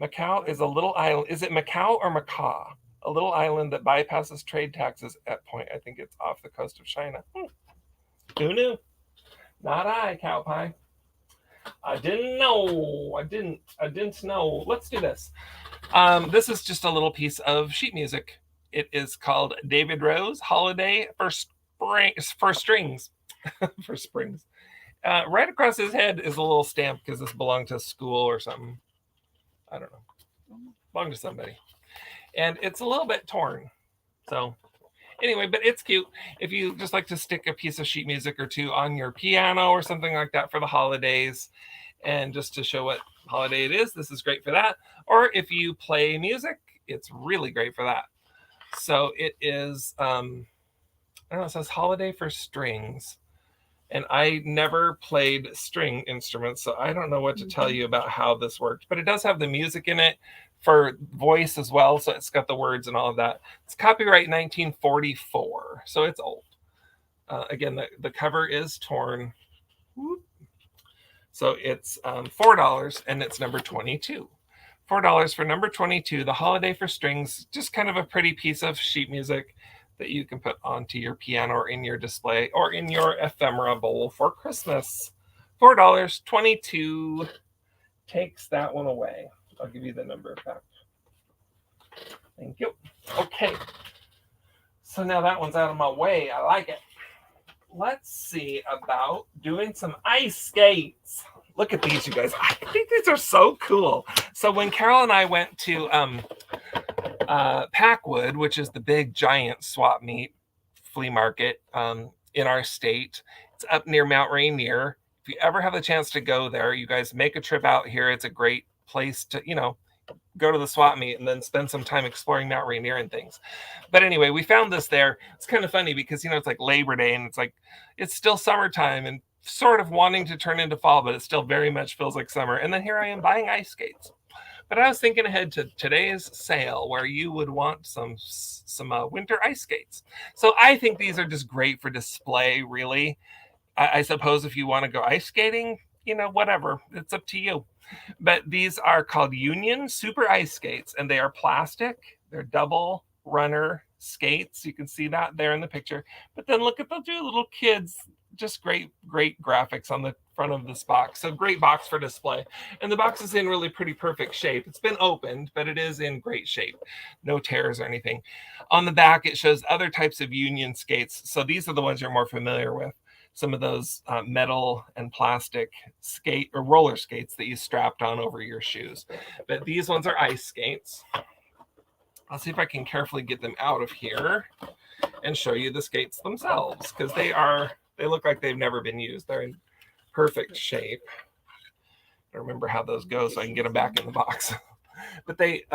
Macau is a little island. Is it Macau or Macau? A little island that bypasses trade taxes at point. I think it's off the coast of China. Who knew? Not I, cow pie. I didn't know. I didn't know. Let's do this. This is just a little piece of sheet music. It is called David Rose Holiday for Strings. For Springs. Right across his head is a little stamp because this belonged to school or something. I don't know. Belonged to somebody. And it's a little bit torn. So anyway, but it's cute. If you just like to stick a piece of sheet music or two on your piano or something like that for the holidays, and just to show what holiday it is, this is great for that. Or if you play music, it's really great for that. So it is, I don't know, it says Holiday for Strings. And I never played string instruments, so I don't know what to tell you about how this worked. But it does have the music in it for voice as well, so it's got the words and all of that. It's copyright 1944, so it's old. Again, the cover is torn. So it's $4, and it's number 22. $4 for number 22, the Holiday for Strings, just kind of a pretty piece of sheet music that you can put onto your piano or in your display or in your ephemera bowl for Christmas. $4, 22 takes that one away. I'll give you the number back. Thank you. Okay. So now that one's out of my way. I like it. Let's see about doing some ice skates. Look at these, you guys. I think these are so cool. So when Carol and I went to Packwood, which is the big giant swap meet flea market in our state, it's up near Mount Rainier. If you ever have the chance to go there, you guys make a trip out here. It's a great place to, go to the swap meet and then spend some time exploring Mount Rainier and things. But anyway, we found this there. It's kind of funny because, it's like Labor Day and it's still summertime and sort of wanting to turn into fall, but it still very much feels like summer. And then here I am buying ice skates. But I was thinking ahead to today's sale where you would want some winter ice skates. So I think these are just great for display, really. I suppose if you want to go ice skating, whatever, it's up to you. But these are called Union Super Ice Skates, and they are plastic. They're double runner skates. You can see that there in the picture. But then look at the two little kids. Just great graphics on the front of this box. So great box for display. And the box is in really pretty perfect shape. It's been opened, but it is in great shape. No tears or anything. On the back, it shows other types of Union skates. So these are the ones you're more familiar with. Some of those metal and plastic skate or roller skates that you strapped on over your shoes. But these ones are ice skates. I'll see if I can carefully get them out of here and show you the skates themselves, because they look like they've never been used. They're in perfect shape. I remember how those go so I can get them back in the box. But they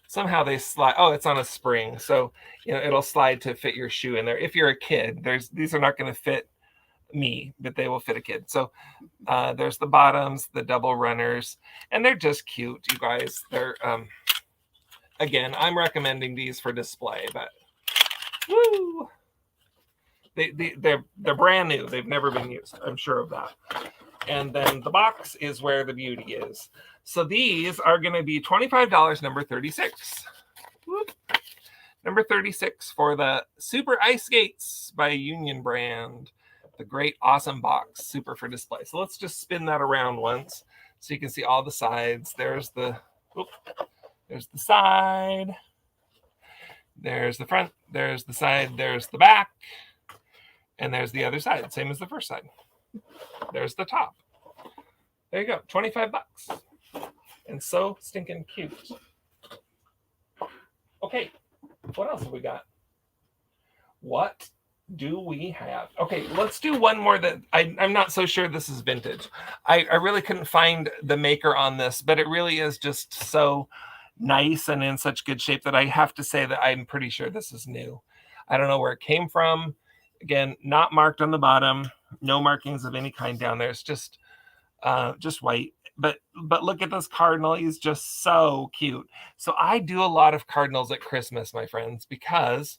somehow they slide. Oh, it's on a spring, so it'll slide to fit your shoe in there. If you're a kid, these are not going to fit me, but they will fit a kid. So there's the bottoms, the double runners, and they're just cute, you guys. They're again, I'm recommending these for display, but woo, they're brand new. They've never been used. I'm sure of that. And then the box is where the beauty is. So these are going to be $25, number 36. Whoop. Number 36 for the Super Ice Skates by Union Brand. The great, awesome box, super for display. So let's just spin that around once so you can see all the sides. There's the side. There's the front. There's the side. There's the back. And there's the other side, same as the first side. There's the top. There you go, $25. And so stinking cute. Okay, what else have we got? What do we have? Okay, let's do one more that I'm not so sure this is vintage. I really couldn't find the maker on this, but it really is just so nice and in such good shape that I have to say that I'm pretty sure this is new. I don't know where it came from. Again, not marked on the bottom, no markings of any kind down there. It's just white. But look at this cardinal. He's just so cute. So I do a lot of cardinals at Christmas, my friends, because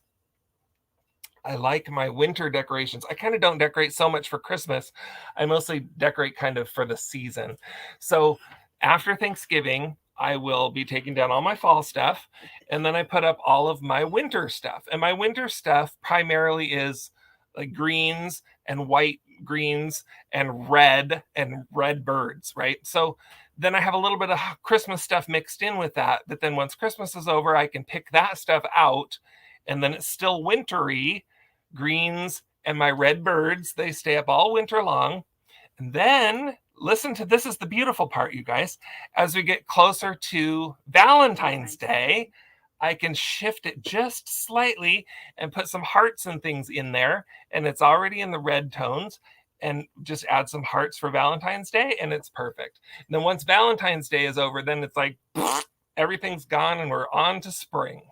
I like my winter decorations. I kind of don't decorate so much for Christmas. I mostly decorate kind of for the season. So after Thanksgiving, I will be taking down all my fall stuff, and then I put up all of my winter stuff. And my winter stuff primarily is like greens and white greens and red birds, right? So then I have a little bit of Christmas stuff mixed in with that. But then once Christmas is over, I can pick that stuff out, and then it's still wintry greens and my red birds. They stay up all winter long. And then listen to this, is the beautiful part, you guys. As we get closer to Valentine's Day, I can shift it just slightly and put some hearts and things in there. And it's already in the red tones. And just add some hearts for Valentine's Day, and it's perfect. And then once Valentine's Day is over, then it's like everything's gone and we're on to spring.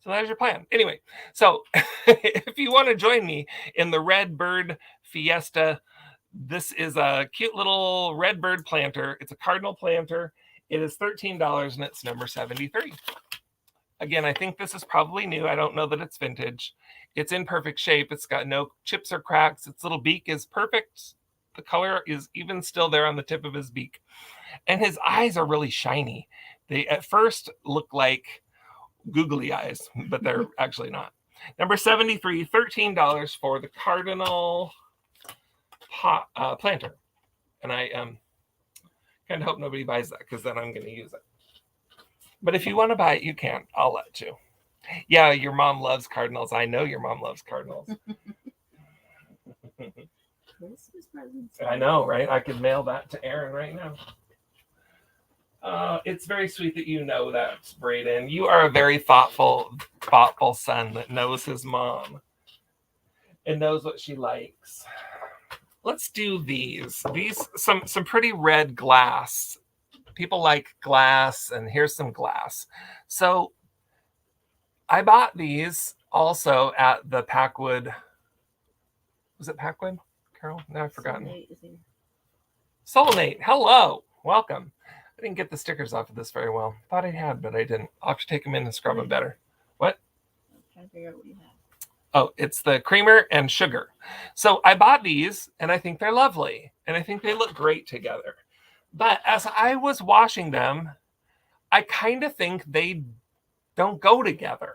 So that's your plan. Anyway, so if you want to join me in the Red Bird Fiesta, this is a cute little red bird planter. It's a cardinal planter. It is $13 and it's number 73. Again, I think this is probably new. I don't know that it's vintage. It's in perfect shape. It's got no chips or cracks. Its little beak is perfect. The color is even still there on the tip of his beak. And his eyes are really shiny. They at first look like googly eyes, but they're actually not. Number 73, $13 for the Cardinal planter. And I kind of hope nobody buys that, because then I'm going to use it. But if you want to buy it, you can. I'll let you. Yeah, your mom loves cardinals. I know your mom loves cardinals. Christmas presents. I know, right? I could mail that to Aaron right now. It's very sweet that you know that, Brayden. You are a very thoughtful son that knows his mom and knows what she likes. Let's do these. Some pretty red glass. People like glass, and here's some glass. So I bought these also at the Packwood. Was it Packwood, Carol? No, I've forgotten. Solanate. Hello. Welcome. I didn't get the stickers off of this very well. Thought I had, but I didn't. I'll have to take them in and scrub them better. What? I'm trying to figure out what you have. Oh, it's the creamer and sugar. So I bought these, and I think they're lovely. And I think they look great together. But as I was washing them, I kind of think they don't go together.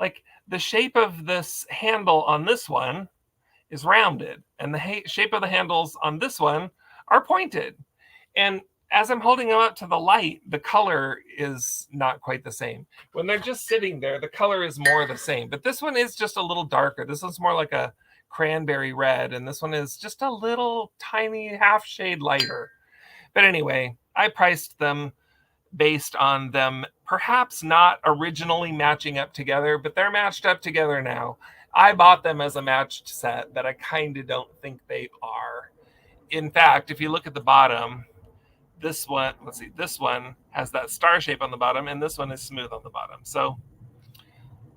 Like the shape of this handle on this one is rounded, and the shape of the handles on this one are pointed. And as I'm holding them up to the light, the color is not quite the same. When they're just sitting there, the color is more the same. But this one is just a little darker. This one's more like a cranberry red, and this one is just a little tiny half shade lighter. But anyway, I priced them based on them perhaps not originally matching up together, but they're matched up together now. I bought them as a matched set, but I kind of don't think they are. in fact, if you look at the bottom, this one, let's see, this one has that star shape on the bottom, and this one is smooth on the bottom. So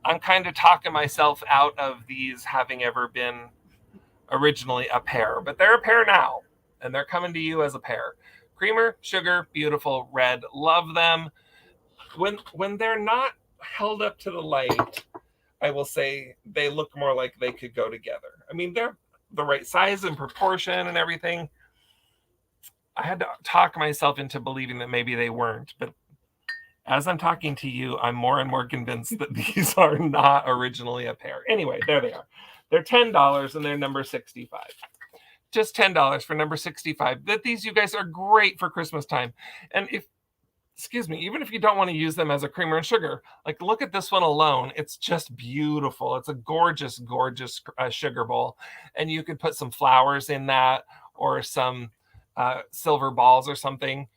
I'm kind of talking myself out of these having ever been originally a pear, but they're a pear now, and they're coming to you as a pear. Creamer, sugar, beautiful, red, love them. When they're not held up to the light, I will say they look more like they could go together. I mean, they're the right size and proportion and everything. I had to talk myself into believing that maybe they weren't, but as I'm talking to you, I'm more and more convinced that these are not originally a pear. Anyway, there they are. They're $10 and they're number 65. Just $10 for number 65. That these, you guys, are great for Christmas time. And if, excuse me, even if you don't want to use them as a creamer and sugar, like look at this one alone. It's just beautiful. It's a gorgeous, gorgeous sugar bowl. And you could put some flowers in that, or some silver balls or something.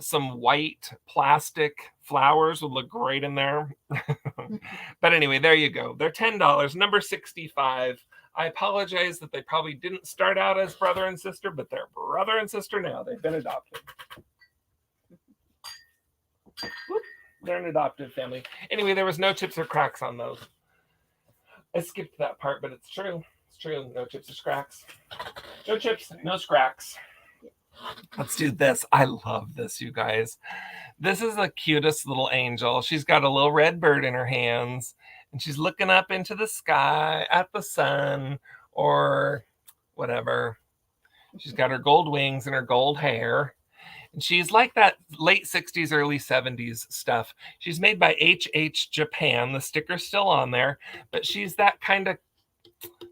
Some white plastic flowers would look great in there. But anyway, there you go. They're $10, number 65. I apologize that they probably didn't start out as brother and sister, but they're brother and sister now. They've been adopted. Whoop, they're an adopted family. Anyway, there was no chips or cracks on those. I skipped that part, but it's true. It's true. No chips or scracks. No chips, no scracks. Let's do this. I love this, you guys. This is the cutest little angel. She's got a little red bird in her hands, and she's looking up into the sky at the sun or whatever. She's got her gold wings and her gold hair. And she's like that late 60s, early 70s stuff. She's made by HH Japan. The sticker's still on there, but she's that kind of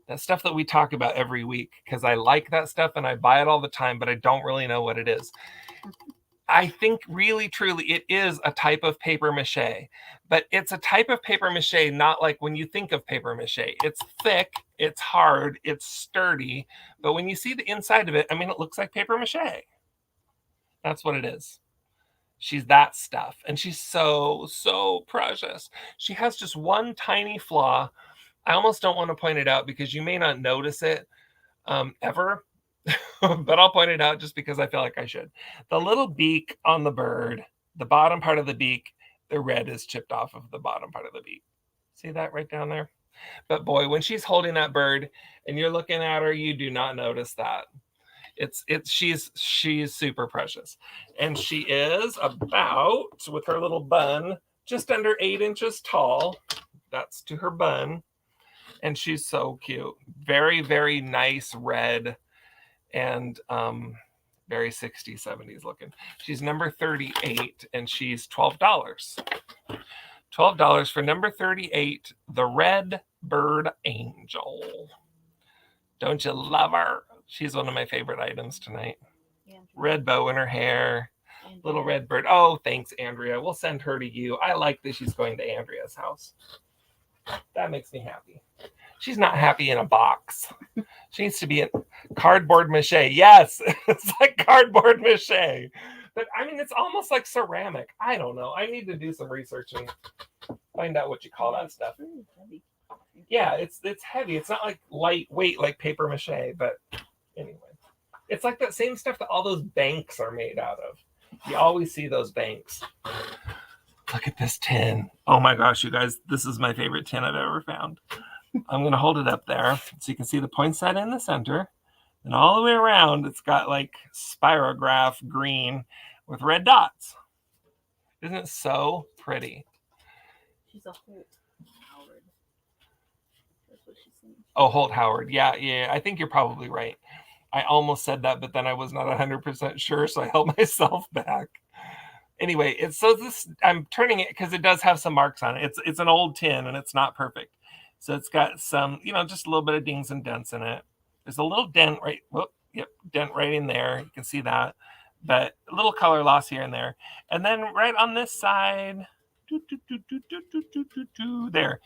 that stuff that we talk about every week, because I like that stuff and I buy it all the time, but I don't really know what it is. I think really, truly, it is a type of paper mache, but it's a type of paper mache, not like when you think of paper mache. It's thick, it's hard, it's sturdy, but when you see the inside of it, I mean, it looks like paper mache. That's what it is. She's that stuff, and she's so, so precious. She has just one tiny flaw. I almost don't want to point it out because you may not notice it ever, but I'll point it out just because I feel like I should. The little beak on the bird, the bottom part of the beak, the red is chipped off of the bottom part of the beak. See that right down there? But boy, when she's holding that bird and you're looking at her, you do not notice that. She's super precious. And she is about, with her little bun, just under 8 inches tall. That's to her bun. And she's so cute. Very, very nice red and very 60s, 70s looking. She's number 38 and she's $12. $12 for number 38, the Red Bird Angel. Don't you love her? She's one of my favorite items tonight. Yeah. Red bow in her hair. Andrea. Little red bird. Oh, thanks, Andrea. We'll send her to you. I like that she's going to Andrea's house. That makes me happy. She's not happy in a box. She needs to be in cardboard mache. Yes, it's like cardboard mache. But I mean, it's almost like ceramic. I don't know. I need to do some research and find out what you call that stuff. Yeah, it's heavy. It's not like lightweight like paper mache, but anyway. It's like that same stuff that all those banks are made out of. You always see those banks. Look at this tin. Oh my gosh, you guys, this is my favorite tin I've ever found. I'm going to hold it up there so you can see the poinsettia in the center. And all the way around, it's got like spirograph green with red dots. Isn't it so pretty? She's a Holt Howard. That's what she's saying. Oh, Holt Howard. Yeah. I think you're probably right. I almost said that, but then I was not 100% sure, so I held myself back. Anyway, I'm turning it because it does have some marks on it. It's an old tin and it's not perfect. So it's got some, just a little bit of dings and dents in it. There's a little dent dent right in there. You can see that. But a little color loss here and there. And then right on this side, there.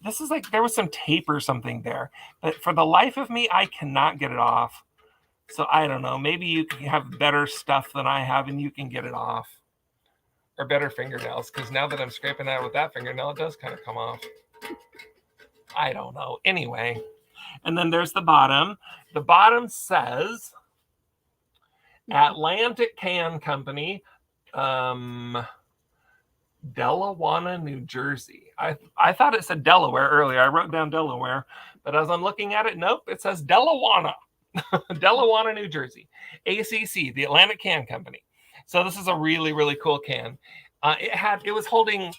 This is like there was some tape or something there. But for the life of me, I cannot get it off. So I don't know. Maybe you can have better stuff than I have and you can get it off. Or better fingernails. Because now that I'm scraping that with that fingernail, it does kind of come off. I don't know. Anyway. And then there's the bottom. The bottom says, Atlantic Can Company, Delawana, New Jersey. I thought it said Delaware earlier. I wrote down Delaware, but as I'm looking at it, nope, it says Delawana. Delawana, New Jersey. ACC, the Atlantic Can Company. So this is a really, really cool can. It was holding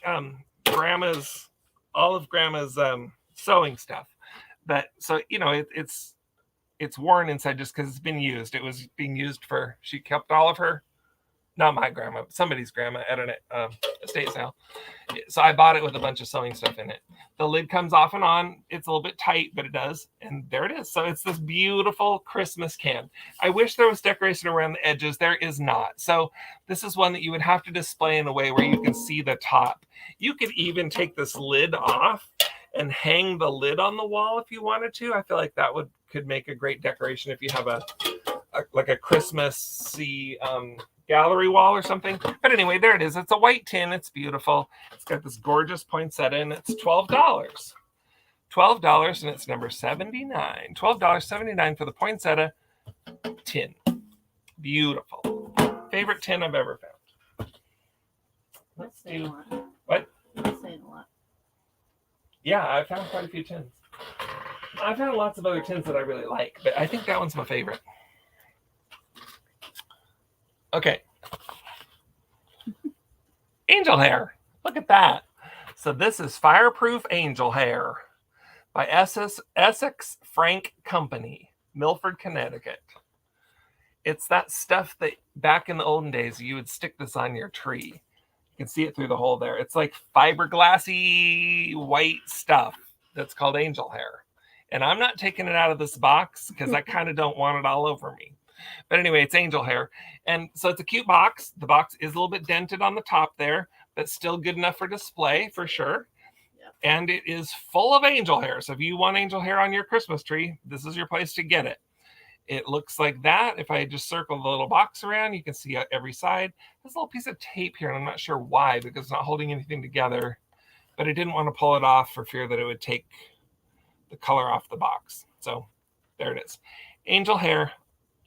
all of grandma's sewing stuff. But so, you know, it's worn inside just because it's been used. It was being used for, she kept all of her, not my grandma, but somebody's grandma at an estate sale. So I bought it with a bunch of sewing stuff in it. The lid comes off and on. It's a little bit tight, but it does. And there it is. So it's this beautiful Christmas can. I wish there was decoration around the edges. There is not. So this is one that you would have to display in a way where you can see the top. You could even take this lid off and hang the lid on the wall if you wanted to. I feel like that could make a great decoration if you have a Christmassy gallery wall or something. But anyway, there it is. It's a white tin. It's beautiful. It's got this gorgeous poinsettia, and it's $12. $12, and it's number 79. $12.79 for the poinsettia tin. Beautiful. Favorite tin I've ever found. Let's do what? That's saying a lot. Yeah, I found quite a few tins. I found lots of other tins that I really like, but I think that one's my favorite. Okay. Angel hair. Look at that. So this is Fireproof Angel Hair by Essex Frank Company, Milford, Connecticut. It's that stuff that back in the olden days, you would stick this on your tree. You can see it through the hole there. It's like fiberglassy white stuff that's called angel hair. And I'm not taking it out of this box because I kind of don't want it all over me. But anyway, it's angel hair. And so it's a cute box. The box is a little bit dented on the top there, but still good enough for display for sure. Yep. And it is full of angel hair. So if you want angel hair on your Christmas tree, this is your place to get it. It looks like that. If I just circle the little box around, you can see every side. There's a little piece of tape here, and I'm not sure why, because it's not holding anything together. But I didn't want to pull it off for fear that it would take the color off the box. So there it is. Angel hair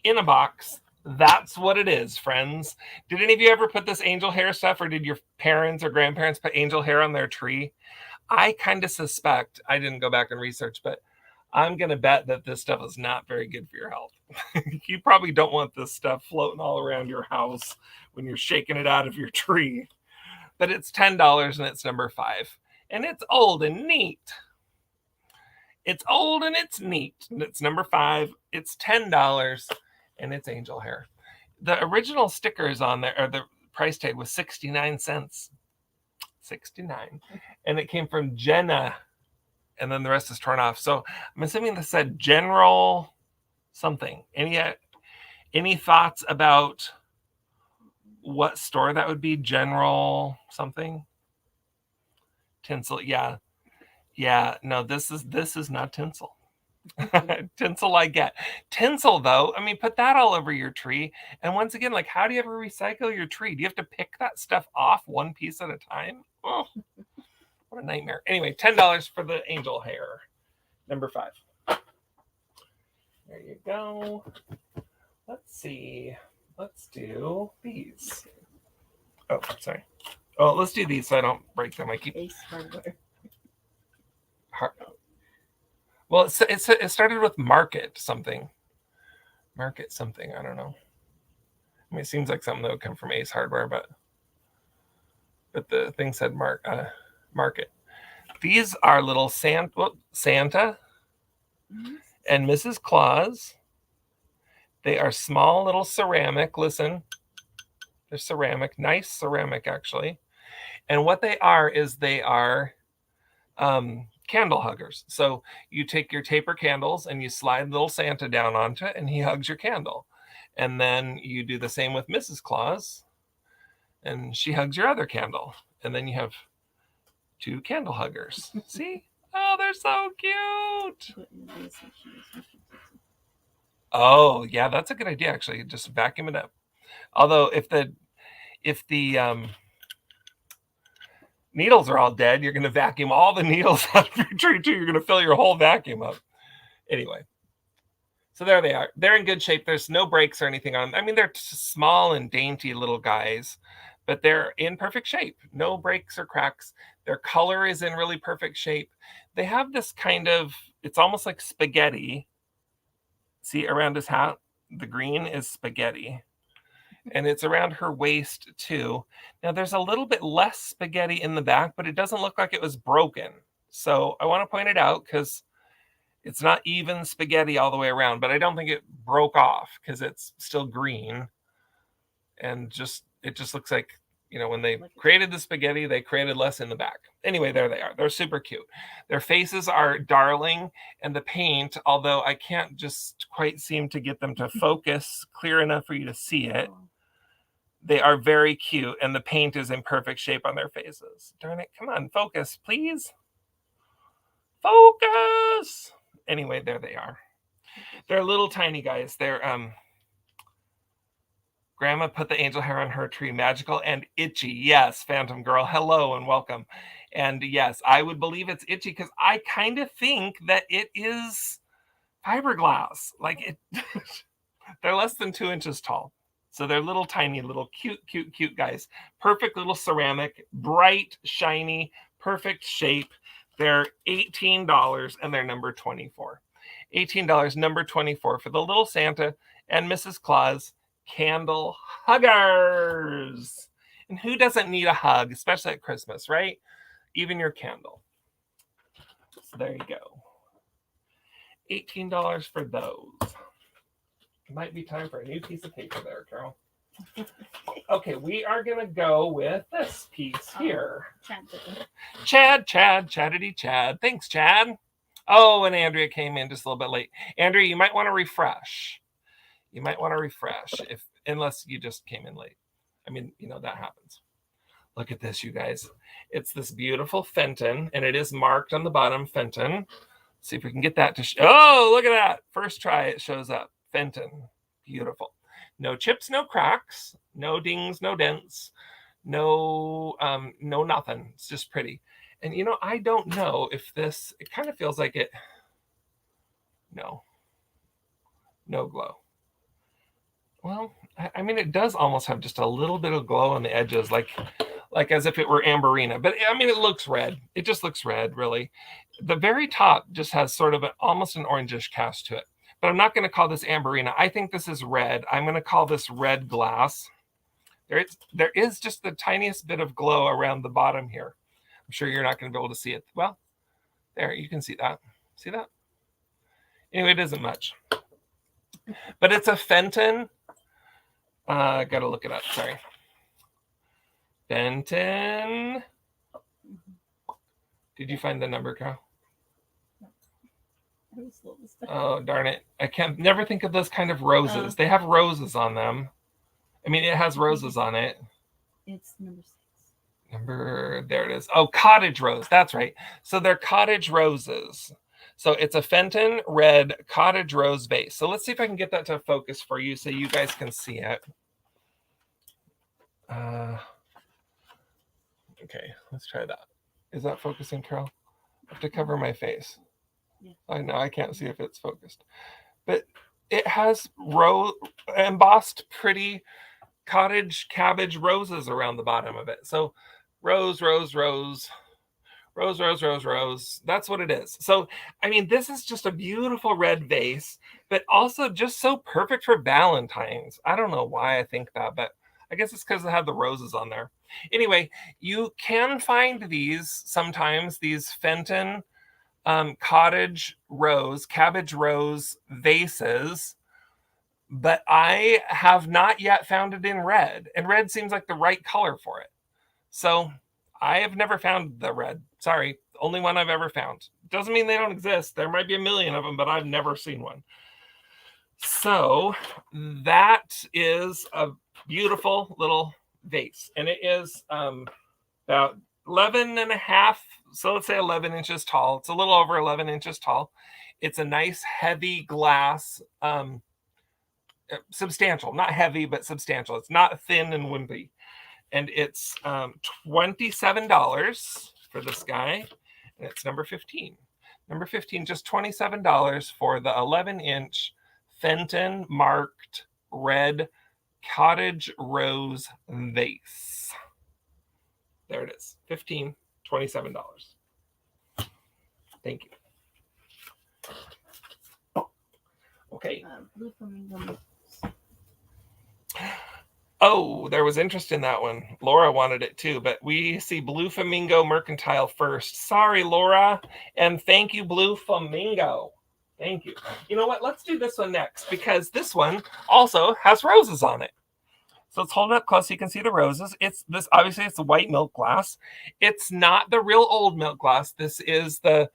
in a box. That's what it is, friends. Did any of you ever put this angel hair stuff, or did your parents or grandparents put angel hair on their tree? I kind of suspect, I didn't go back and research, but I'm going to bet that this stuff is not very good for your health. You probably don't want this stuff floating all around your house when you're shaking it out of your tree. But it's $10 and it's number 5. And it's old and neat. It's old and it's neat. And it's number 5. It's $10 and it's angel hair. The original stickers on there, or the price tag was 69 cents. 69. And it came from Jenna. And then the rest is torn off. So I'm assuming this said General something. Any thoughts about what store that would be? General something? Tinsel, yeah. Yeah, no, this is not tinsel. Tinsel I get. Tinsel, though, I mean, put that all over your tree. And once again, like, how do you ever recycle your tree? Do you have to pick that stuff off one piece at a time? Oh. What a nightmare. Anyway, $10 for the angel hair. Number 5. There you go. Let's see. Let's do these. Oh, sorry. Oh, let's do these so I don't break them. I keep. Ace hardware. Well, it started with market something. Market something. I don't know. I mean, it seems like something that would come from Ace Hardware, but the thing said market. These are little Santa and Mrs. Claus. They are small little ceramic. Listen, they're ceramic, nice ceramic actually. And what they are is they are candle huggers. So you take your taper candles and you slide little Santa down onto it, and he hugs your candle. And then you do the same with Mrs. Claus, and she hugs your other candle. And then you have 2 candle huggers. See? Oh, they're so cute. Oh, yeah, that's a good idea, actually. Just vacuum it up. Although if the needles are all dead, you're going to vacuum all the needles out of your tree, too. You're going to fill your whole vacuum up. Anyway, So there they are. They're in good shape. There's no breaks or anything on them. I mean, they're small and dainty little guys, but they're in perfect shape. No breaks or cracks. Their color is in really perfect shape. They have this kind of, it's almost like spaghetti. See, around his hat, the green is spaghetti. And it's around her waist too. Now there's a little bit less spaghetti in the back, but it doesn't look like it was broken. So I want to point it out because it's not even spaghetti all the way around, but I don't think it broke off because it's still green. And it just looks like, when they created the spaghetti, they created less in the back. Anyway, there they are. They're super cute. Their faces are darling, and the paint, although I can't just quite seem to get them to focus clear enough for you to see it, they are very cute, and the paint is in perfect shape on their faces. Darn it, come on, focus, please. Focus! Anyway, there they are. They're little tiny guys. They're Grandma put the angel hair on her tree, magical and itchy. Yes, Phantom Girl, hello and welcome. And yes, I would believe it's itchy because I kind of think that it is fiberglass. Like it, they're less than 2 inches tall. So they're little tiny, little cute guys. Perfect little ceramic, bright, shiny, perfect shape. They're $18 and they're number 24. $18, number 24 for the little Santa and Mrs. Claus candle huggers. And who doesn't need a hug, especially at Christmas, right? Even your candle. So there you go. $18 for those. Might be time for a new piece of paper there, Carol. Okay, we are going to go with this piece here. Chad. Chaddity Chad. Thanks, Chad. Oh, and Andrea came in just a little bit late. Andrea, you might want to refresh. Unless you just came in late. I mean, that happens. Look at this, you guys. It's this beautiful Fenton, and it is marked on the bottom, Fenton. See if we can get that to oh, look at that. First try, it shows up. Fenton. Beautiful. No chips, no cracks, no dings, no dents, no nothing. It's just pretty. And I don't know if it kind of feels like it. No glow. Well, I mean, it does almost have just a little bit of glow on the edges, like as if it were amberina. But I mean, it looks red. It just looks red, really. The very top just has sort of almost an orangish cast to it. But I'm not going to call this amberina. I think this is red. I'm going to call this red glass. There is just the tiniest bit of glow around the bottom here. I'm sure you're not going to be able to see it. Well, there, you can see that. See that? Anyway, it isn't much. But it's a Fenton. I got to look it up. Sorry. Fenton. Did you find the number, Carol? Oh, darn it. I can't never think of those kind of roses. They have roses on them. I mean, it has roses on it. It's number 6. There it is. Oh, cottage rose. That's right. So they're cottage roses. So it's a Fenton red cottage rose vase. So let's see if I can get that to focus for you so you guys can see it. Okay, let's try that. Is that focusing, Carol? I have to cover my face. Yeah. I know I can't see if it's focused. But it has embossed pretty cottage cabbage roses around the bottom of it. So rose. That's what it is. So, I mean, this is just a beautiful red vase, but also just so perfect for Valentine's. I don't know why I think that, but I guess it's because it had the roses on there. Anyway, you can find these sometimes, these Fenton cabbage rose vases, but I have not yet found it in red, and red seems like the right color for it. So I have never found the red. Sorry, only one I've ever found. Doesn't mean they don't exist. There might be a million of them, but I've never seen one. So that is a beautiful little vase, and it is about 11 and a half, so let's say 11 inches tall. It's a little over 11 inches tall. It's a nice heavy glass, substantial, not heavy, but substantial. It's not thin and wimpy. And it's $27 for this guy, and it's number 15. Number 15, just $27 for the 11-inch Fenton marked red cottage rose vase. There it is. $27. Thank you. Okay. Blue flamingo. Oh, there was interest in that one. Laura wanted it too, but we see Blue Flamingo Mercantile first. Sorry, Laura. And thank you, Blue Flamingo. Thank you. You know what? Let's do this one next because this one also has roses on it. So let's hold it up close so you can see the roses. It's this, obviously it's a white milk glass. It's not the real old milk glass. This is the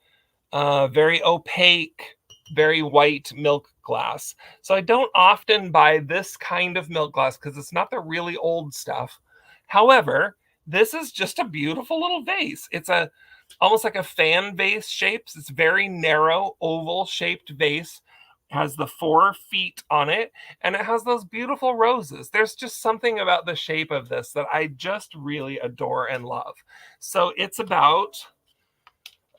very opaque, very white milk glass. So I don't often buy this kind of milk glass because it's not the really old stuff. However, this is just a beautiful little vase. It's almost like a fan vase shapes. It's very narrow, oval shaped vase. It has the 4 feet on it, and it has those beautiful roses. There's just something about the shape of this that I just really adore and love. So it's about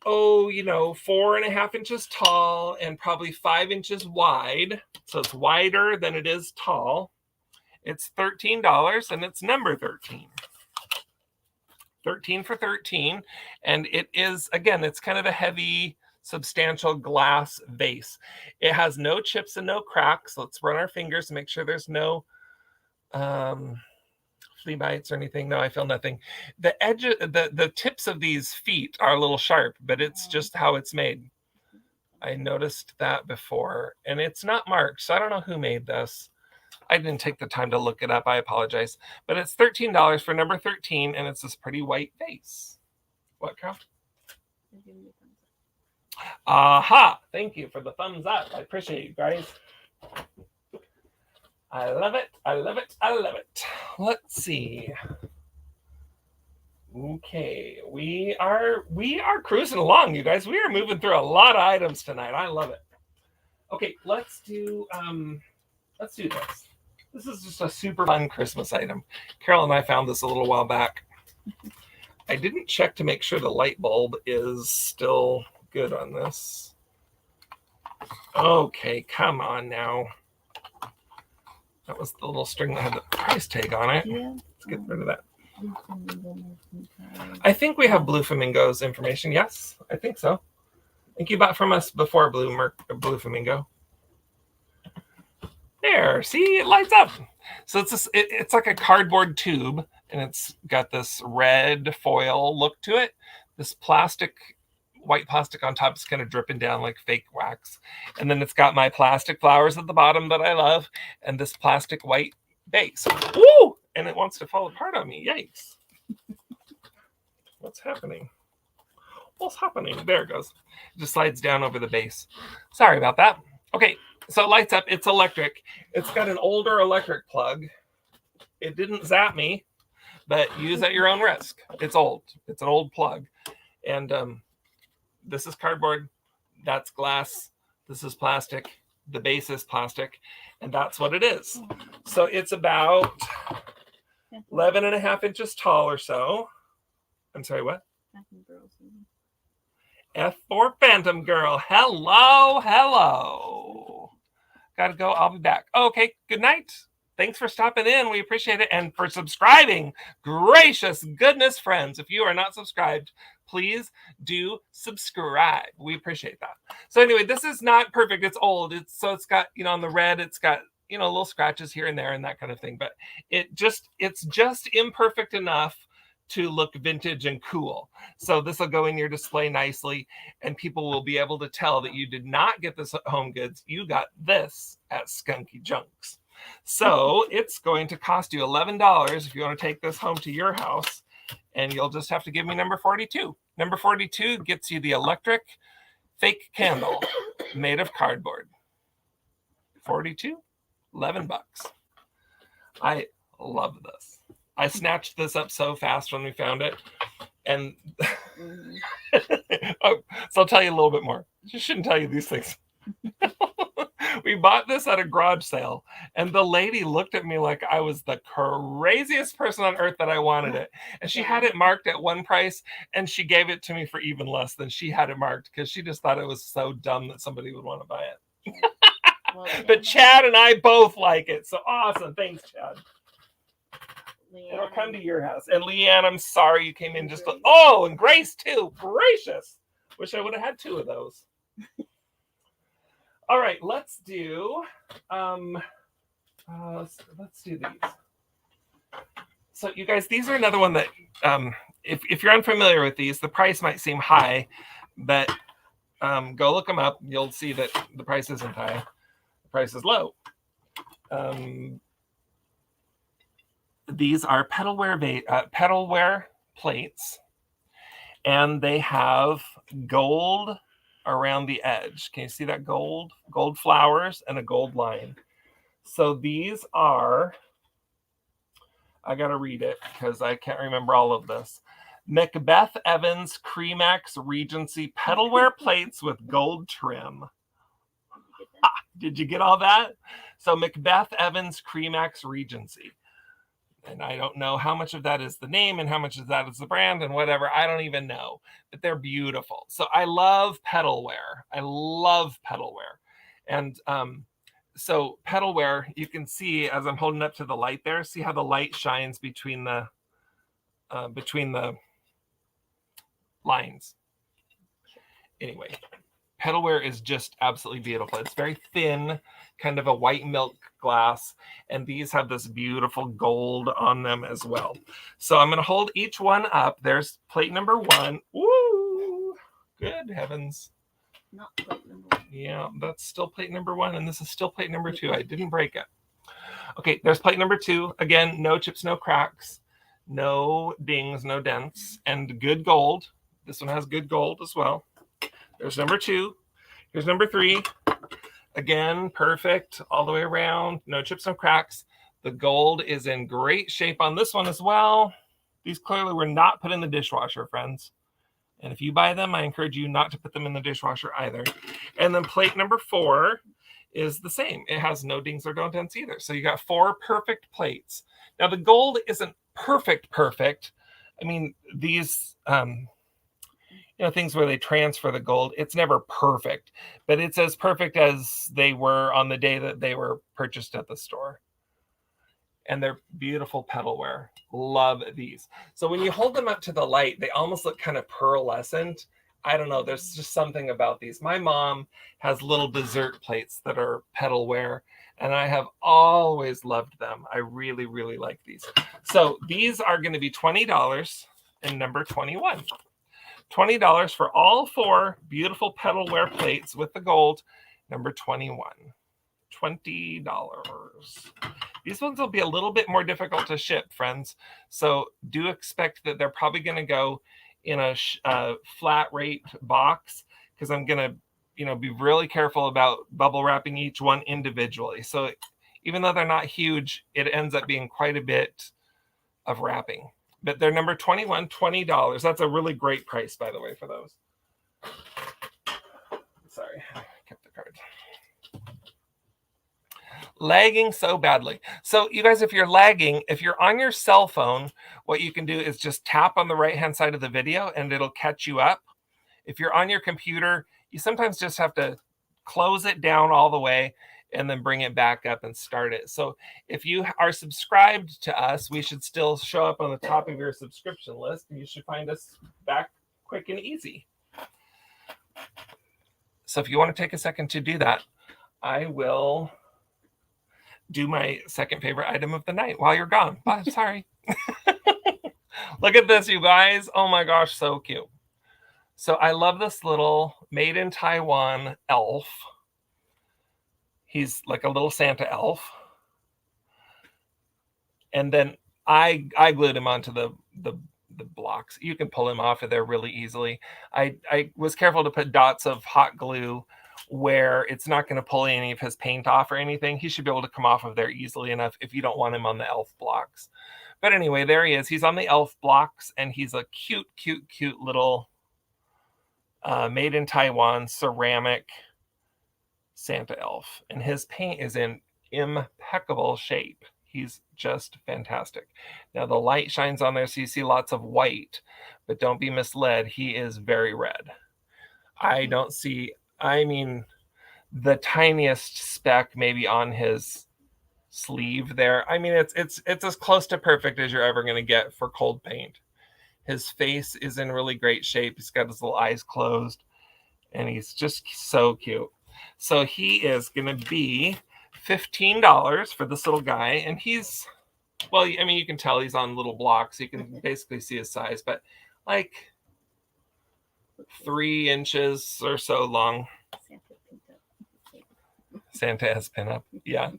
4.5 inches tall and probably 5 inches wide. So it's wider than it is tall. It's $13 and it's number 13. 13 for 13. And it is, again, it's kind of a heavy, substantial glass vase. It has no chips and no cracks. Let's run our fingers and make sure there's no flea bites or anything. No, I feel nothing. The edge, the tips of these feet are a little sharp, but it's just how it's made. I noticed that before, and it's not marked, so I don't know who made this. I didn't take the time to look it up. I apologize. But it's $13 for number 13, and it's this pretty white vase. What, Carol? Aha! Thank you for the thumbs up. I appreciate you guys. I love it. I love it. I love it. Let's see. Okay, we are cruising along, you guys. We are moving through a lot of items tonight. I love it. Okay, let's do this. This is just a super fun Christmas item. Carol and I found this a little while back. I didn't check to make sure the light bulb is still good on this. Okay, come on now. That was the little string that had the price tag on it. Yeah. Let's get rid of that. I think we have Blue Flamingo's information. Yes, I think so. I think you bought from us before Blue Flamingo. There, see, it lights up. So it's like a cardboard tube, and it's got this red foil look to it. This white plastic on top is kind of dripping down like fake wax. And then it's got my plastic flowers at the bottom that I love, and this plastic white base. Woo! And it wants to fall apart on me. Yikes. What's happening? What's happening? There it goes. It just slides down over the base. Sorry about that. Okay, so it lights up. It's electric. It's got an older electric plug. It didn't zap me, but use at your own risk. It's old. It's an old plug. And this is cardboard. That's glass. This is plastic. The base is plastic. And that's what it is. So it's about 11.5 inches tall or so. I'm sorry, what? F for Phantom Girl. Hello, hello. Gotta go. I'll be back. Okay, good night. Thanks for stopping in. We appreciate it. And for subscribing. Gracious goodness, friends. If you are not subscribed, please do subscribe. We appreciate that. So anyway, this is not perfect. It's old. It's got, on the red, it's got, little scratches here and there and that kind of thing. But it's just imperfect enough to look vintage and cool. So this will go in your display nicely, and people will be able to tell that you did not get this at Home Goods. You got this at Skunky Junks. So it's going to cost you $11 if you want to take this home to your house, and you'll just have to give me number 42. Number 42 gets you the electric fake candle made of cardboard. 42, $11. I love this. I snatched this up so fast when we found it. And so I'll tell you a little bit more. I shouldn't tell you these things. We bought this at a garage sale, and the lady looked at me like I was the craziest person on earth that I wanted it. And she had it marked at one price, and she gave it to me for even less than she had it marked because she just thought it was so dumb that somebody would want to buy it. Well, But Chad and I both like it. So awesome. Thanks, Chad. It'll come to your house. And Leanne, I'm sorry you came in just to... Oh, and Grace too. Gracious. Wish I would have had 2 of those. All right, let's do let's do these. So you guys, these are another one that if you're unfamiliar with these, the price might seem high, but go look them up. You'll see that the price isn't high. The price is low. These are petalware plates, and they have gold around the edge. Can you see that gold? Gold flowers and a gold line. So these are, I got to read it because I can't remember all of this. Macbeth Evans Cremax Regency petalware plates with gold trim. Did you get all that? So Macbeth Evans Cremax Regency. And I don't know how much of that is the name and how much of that is the brand and whatever. I don't even know. But they're beautiful. So I love petalware. I love petalware. And so petalware, you can see as I'm holding up to the light there, see how the light shines between the lines. Anyway, petalware is just absolutely beautiful. It's very thin, kind of a white milk glass, and these have this beautiful gold on them as well. So I'm going to hold each one up. There's plate number 1. Woo! Good heavens. Not plate number 1. Yeah, that's still plate number 1, and this is still plate number 2. I didn't break it. Okay, there's plate number 2. Again, no chips, no cracks, no dings, no dents, and good gold. This one has good gold as well. There's number 2. Here's number 3. Again, perfect all the way around. No chips, no cracks. The gold is in great shape on this one as well. These clearly were not put in the dishwasher, friends. And if you buy them, I encourage you not to put them in the dishwasher either. And then plate number 4 is the same. It has no dings or no dents either. So you got 4 perfect plates. Now the gold isn't perfect. I mean, these things where they transfer the gold, it's never perfect, but it's as perfect as they were on the day that they were purchased at the store. And they're beautiful petalware. Love these. So when you hold them up to the light, they almost look kind of pearlescent. I don't know. There's just something about these. My mom has little dessert plates that are petalware, and I have always loved them. I really, really like these. So these are going to be $20 in number 21. $20 for all 4 beautiful petalware plates with the gold, number 21. $20. These ones will be a little bit more difficult to ship, friends. So do expect that they're probably going to go in a flat rate box, because I'm going to, be really careful about bubble wrapping each one individually. So even though they're not huge, it ends up being quite a bit of wrapping. But they're number 21, $20. That's a really great price, by the way, for those. Sorry, I kept the card. Lagging so badly. So you guys, if you're lagging, if you're on your cell phone, what you can do is just tap on the right-hand side of the video and it'll catch you up. If you're on your computer, you sometimes just have to close it down all the way and then bring it back up and start it. So if you are subscribed to us, we should still show up on the top of your subscription list, and you should find us back quick and easy. So if you want to take a second to do that, I will do my second favorite item of the night while you're gone. Bye, sorry. Look at this, you guys. Oh my gosh, so cute. So I love this little made in Taiwan elf. He's like a little Santa elf. And then I glued him onto the blocks. You can pull him off of there really easily. I was careful to put dots of hot glue where it's not going to pull any of his paint off or anything. He should be able to come off of there easily enough if you don't want him on the elf blocks. But anyway, there he is. He's on the elf blocks, and he's a cute little made in Taiwan ceramic Santa elf, and his paint is in impeccable shape. He's just fantastic. Now the light shines on there, so you see lots of white, but don't be misled. He is very red. I don't see, I mean, the tiniest speck maybe on his sleeve there. I mean, it's as close to perfect as you're ever going to get for cold paint. His face is in really great shape. He's got his little eyes closed, and he's just so cute. So he is going to be $15 for this little guy, and he's, well, I mean, you can tell he's on little blocks. You can basically see his size, but like 3 inches or so long. Santa has pin up. Yeah.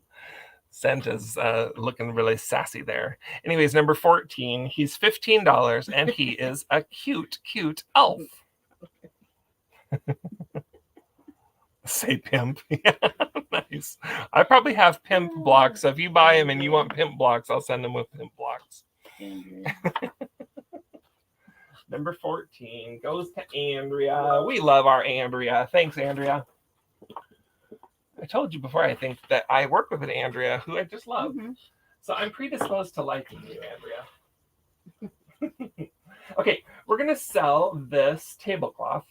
Santa's looking really sassy there. Anyways, number 14, he's $15, and he is a cute, cute elf. Say pimp. Yeah, nice. I probably have pimp blocks, so if you buy them and you want pimp blocks, I'll send them with pimp blocks. Number 14 goes to Andrea. We love our Andrea. Thanks, Andrea. I told you before, I think, that I work with an Andrea who I just love. Mm-hmm. So I'm predisposed to liking you, Andrea. Okay, we're going to sell this tablecloth.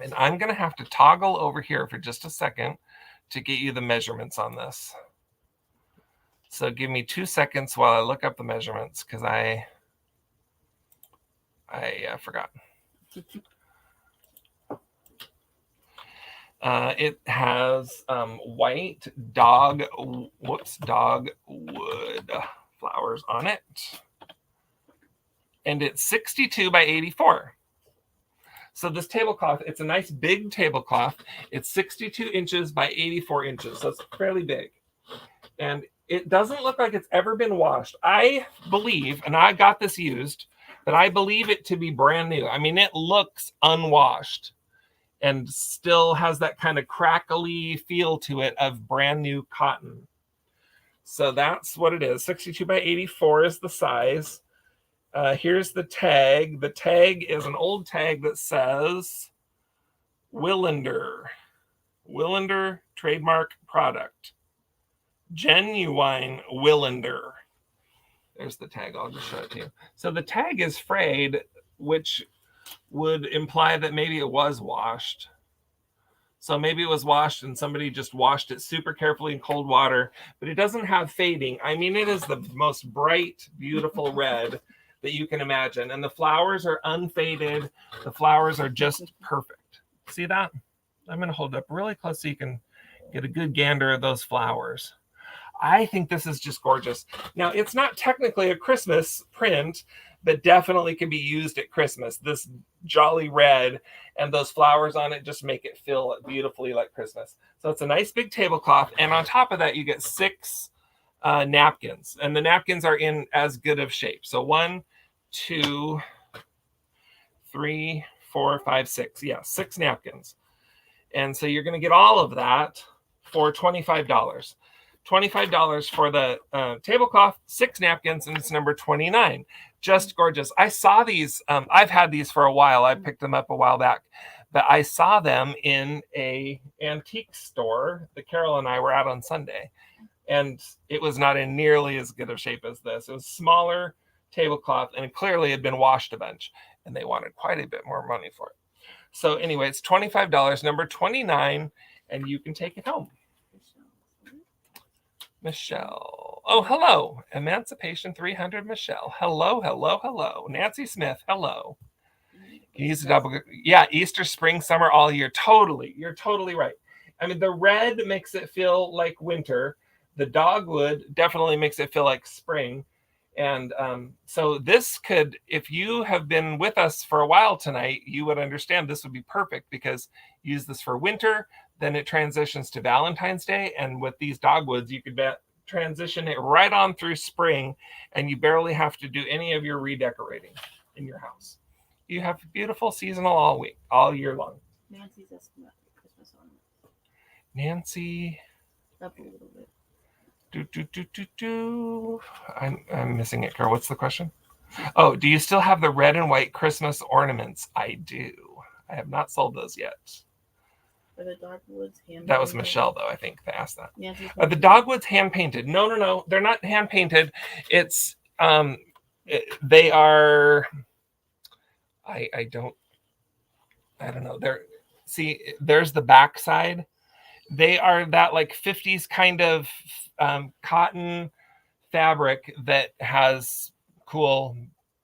And I'm going to have to toggle over here for just a second to get you the measurements on this. So give me 2 seconds while I look up the measurements, because I forgot. It has white dogwood flowers on it. And it's 62 by 84. So this tablecloth, it's a nice big tablecloth. It's 62 inches by 84 inches. So it's fairly big. And it doesn't look like it's ever been washed. I believe, and I got this used, but I believe it to be brand new. I mean, it looks unwashed and still has that kind of crackly feel to it of brand new cotton. So that's what it is. 62 by 84 is the size. Here's the tag. The tag is an old tag that says Willander trademark product. Genuine Willander. There's the tag. I'll just show it to you. So the tag is frayed, which would imply that maybe it was washed. So maybe it was washed and somebody just washed it super carefully in cold water, but it doesn't have fading. I mean, it is the most bright, beautiful red that you can imagine. And the flowers are unfaded. The flowers are just perfect. See that? I'm going to hold it up really close so you can get a good gander of those flowers. I think this is just gorgeous. Now, it's not technically a Christmas print, but definitely can be used at Christmas. This jolly red and those flowers on it just make it feel beautifully like Christmas. So it's a nice big tablecloth. And on top of that, you get 6 napkins. And the napkins are in as good of shape. So 1, 2, 3, 4, 5, 6. Yeah, 6 napkins. And so you're going to get all of that for $25. $25 for the tablecloth, 6 napkins, and it's number 29. Just gorgeous. I saw these. I've had these for a while. I picked them up a while back, but I saw them in a antique store that Carol and I were at on Sunday, and it was not in nearly as good of shape as this. It was smaller tablecloth, and it clearly had been washed a bunch, and they wanted quite a bit more money for it. So anyway, it's $25, number 29, and you can take it home. Michelle. Oh, hello. Emancipation 300, Michelle. Hello, hello, hello. Nancy Smith, hello. Can you use the double? Yeah, Easter, spring, summer, all year. Totally. You're totally right. I mean, the red makes it feel like winter. The dogwood definitely makes it feel like spring. And so this could, if you have been with us for a while tonight, you would understand this would be perfect because you use this for winter. Then it transitions to Valentine's Day. And with these dogwoods, you could transition it right on through spring, and you barely have to do any of your redecorating in your house. You have beautiful seasonal all year long. Nancy's asking about the Christmas ornament. Nancy. Up a little bit. I'm missing it, Carol. What's the question? Oh, do you still have the red and white Christmas ornaments? I do. I have not sold those yet. Are the dogwoods hand-painted? That was Michelle, though, I think, that asked that. The dogwoods hand-painted. No. They're not hand-painted. It's, they are, I don't know. See, there's the back side, They are that like 50s kind of cotton fabric that has cool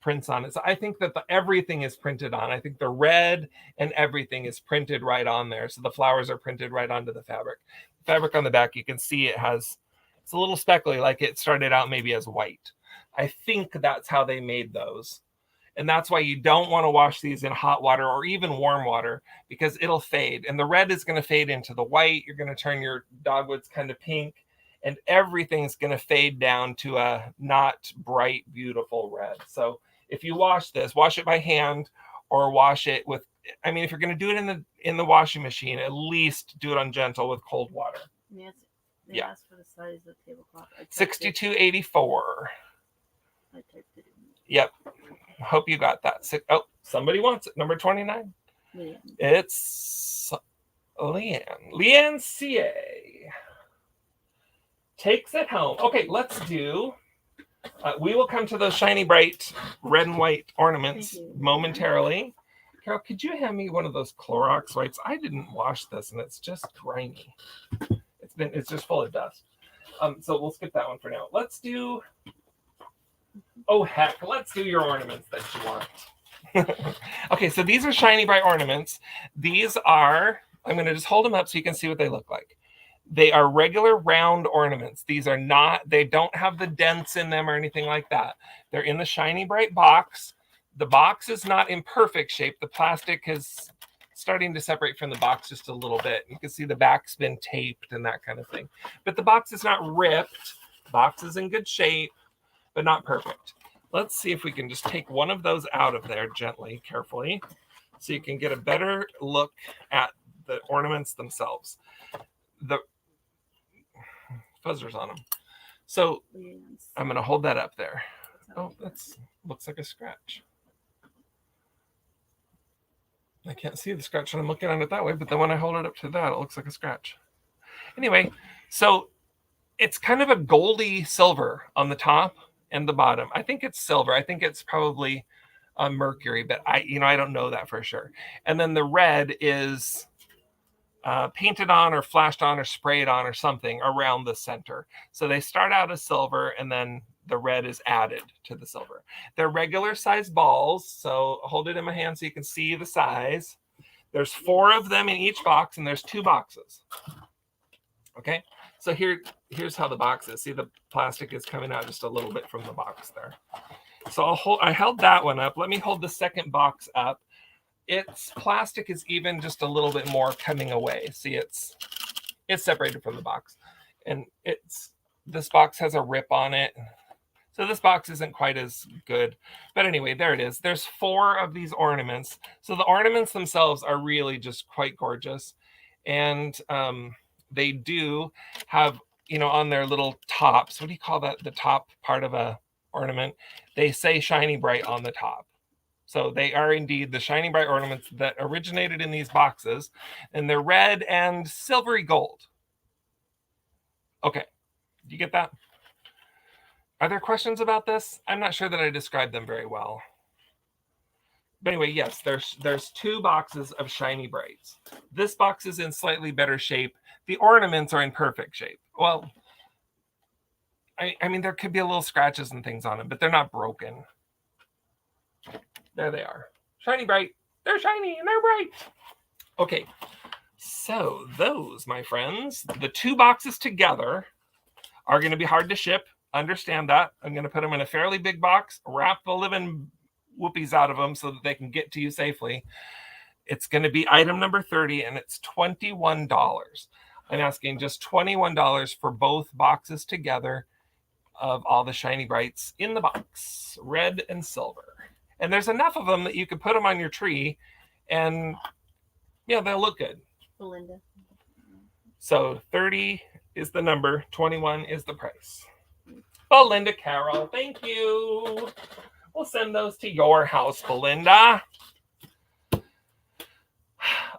prints on it. So I think that everything is printed on. I think the red and everything is printed right on there. So the flowers are printed right onto the fabric. The fabric on the back, you can see it's a little speckly, like it started out maybe as white. I think that's how they made those. And that's why you don't want to wash these in hot water or even warm water, because it'll fade. And the red is going to fade into the white. You're going to turn your dogwoods kind of pink, and everything's going to fade down to a not bright, beautiful red. So if you wash this, wash it by hand or wash it with, I mean, if you're going to do it in the washing machine, at least do it on gentle with cold water. Yes. They Yeah. asked for the size of the tablecloth. 6284. I typed it in. Yep. Hope you got that. Oh, somebody wants it. Number 29. Leanne. It's Leanne. Leanne CA takes it home. Okay, let's do. We will come to those shiny, bright red and white ornaments momentarily. Carol, could you hand me one of those Clorox wipes? I didn't wash this, and it's just grimy. It's just full of dust. So we'll skip that one for now. Let's do. Oh, heck, let's do your ornaments that you want. Okay, so these are shiny, bright ornaments. These are, I'm going to just hold them up so you can see what they look like. They are regular round ornaments. These are not, they don't have the dents in them or anything like that. They're in the shiny, bright box. The box is not in perfect shape. The plastic is starting to separate from the box just a little bit. You can see the back's been taped and that kind of thing. But the box is not ripped. The box is in good shape, but not perfect. Let's see if we can just take one of those out of there gently, carefully, so you can get a better look at the ornaments themselves. The fuzzers on them. So I'm going to hold that up there. Oh, that's looks like a scratch. I can't see the scratch when I'm looking at it that way, but then when I hold it up to that, it looks like a scratch. Anyway, so it's kind of a goldy silver on the top and the bottom. I think it's silver. I think it's probably mercury, but I don't know that for sure. And then the red is painted on or flashed on or sprayed on or something around the center. So they start out as silver, and then the red is added to the silver. They're regular size balls. So hold it in my hand so you can see the size. There's 4 of them in each box, and there's 2 boxes. Okay. So here's how the box is. See, the plastic is coming out just a little bit from the box there. So I held that one up. Let me hold the second box up. Its plastic is even just a little bit more coming away. See, it's separated from the box. And this box has a rip on it. So this box isn't quite as good. But anyway, there it is. There's 4 of these ornaments. So the ornaments themselves are really just quite gorgeous. And they do have, on their little tops, what do you call that? The top part of a ornament. They say shiny bright on the top. So they are indeed the shiny bright ornaments that originated in these boxes. And they're red and silvery gold. Okay. Do you get that? Are there questions about this? I'm not sure that I described them very well. But anyway, yes, there's 2 boxes of shiny brights. This box is in slightly better shape. The ornaments are in perfect shape. Well, I mean, there could be a little scratches and things on them, but they're not broken. There they are. Shiny bright. They're shiny and they're bright. Okay, so those, my friends, the 2 boxes together are going to be hard to ship. Understand that. I'm going to put them in a fairly big box, wrap the living whoopies out of them so that they can get to you safely. It's going to be item number 30, and it's $21. I'm asking just $21 for both boxes together of all the shiny brights in the box, red and silver. And there's enough of them that you could put them on your tree, and they'll look good. Belinda. So 30 is the number, 21 is the price. Belinda Carroll, thank you. We'll send those to your house, Belinda.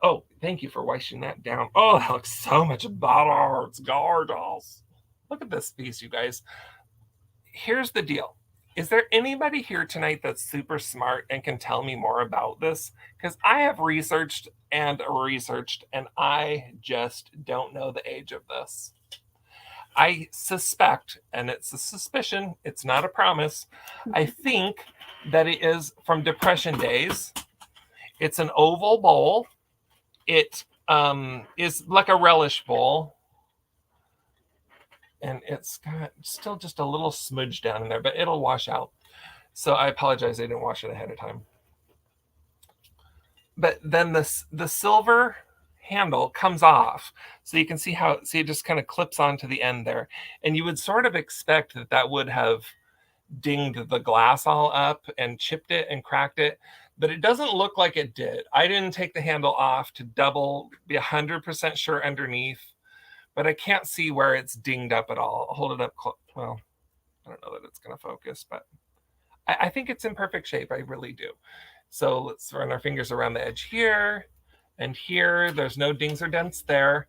Oh, thank you for washing that down. Oh, that looks so much better. It's gorgeous. Look at this piece, you guys. Here's the deal. Is there anybody here tonight that's super smart and can tell me more about this? Because I have researched, and I just don't know the age of this. I suspect, and it's a suspicion, it's not a promise, I think that it is from Depression days. It's an oval bowl. It is like a relish bowl. And it's got still just a little smudge down in there, but it'll wash out. So I apologize, I didn't wash it ahead of time. But then the silver handle comes off, so you can see how it just kind of clips onto the end there, and you would sort of expect that would have dinged the glass all up and chipped it and cracked it, but it doesn't look like it did. I didn't take the handle off to be 100% sure underneath, but I can't see where it's dinged up at all. I'll hold it up well, I don't know that it's going to focus, but I think it's in perfect shape. I really do. So let's run our fingers around the edge here and here. There's no dings or dents there.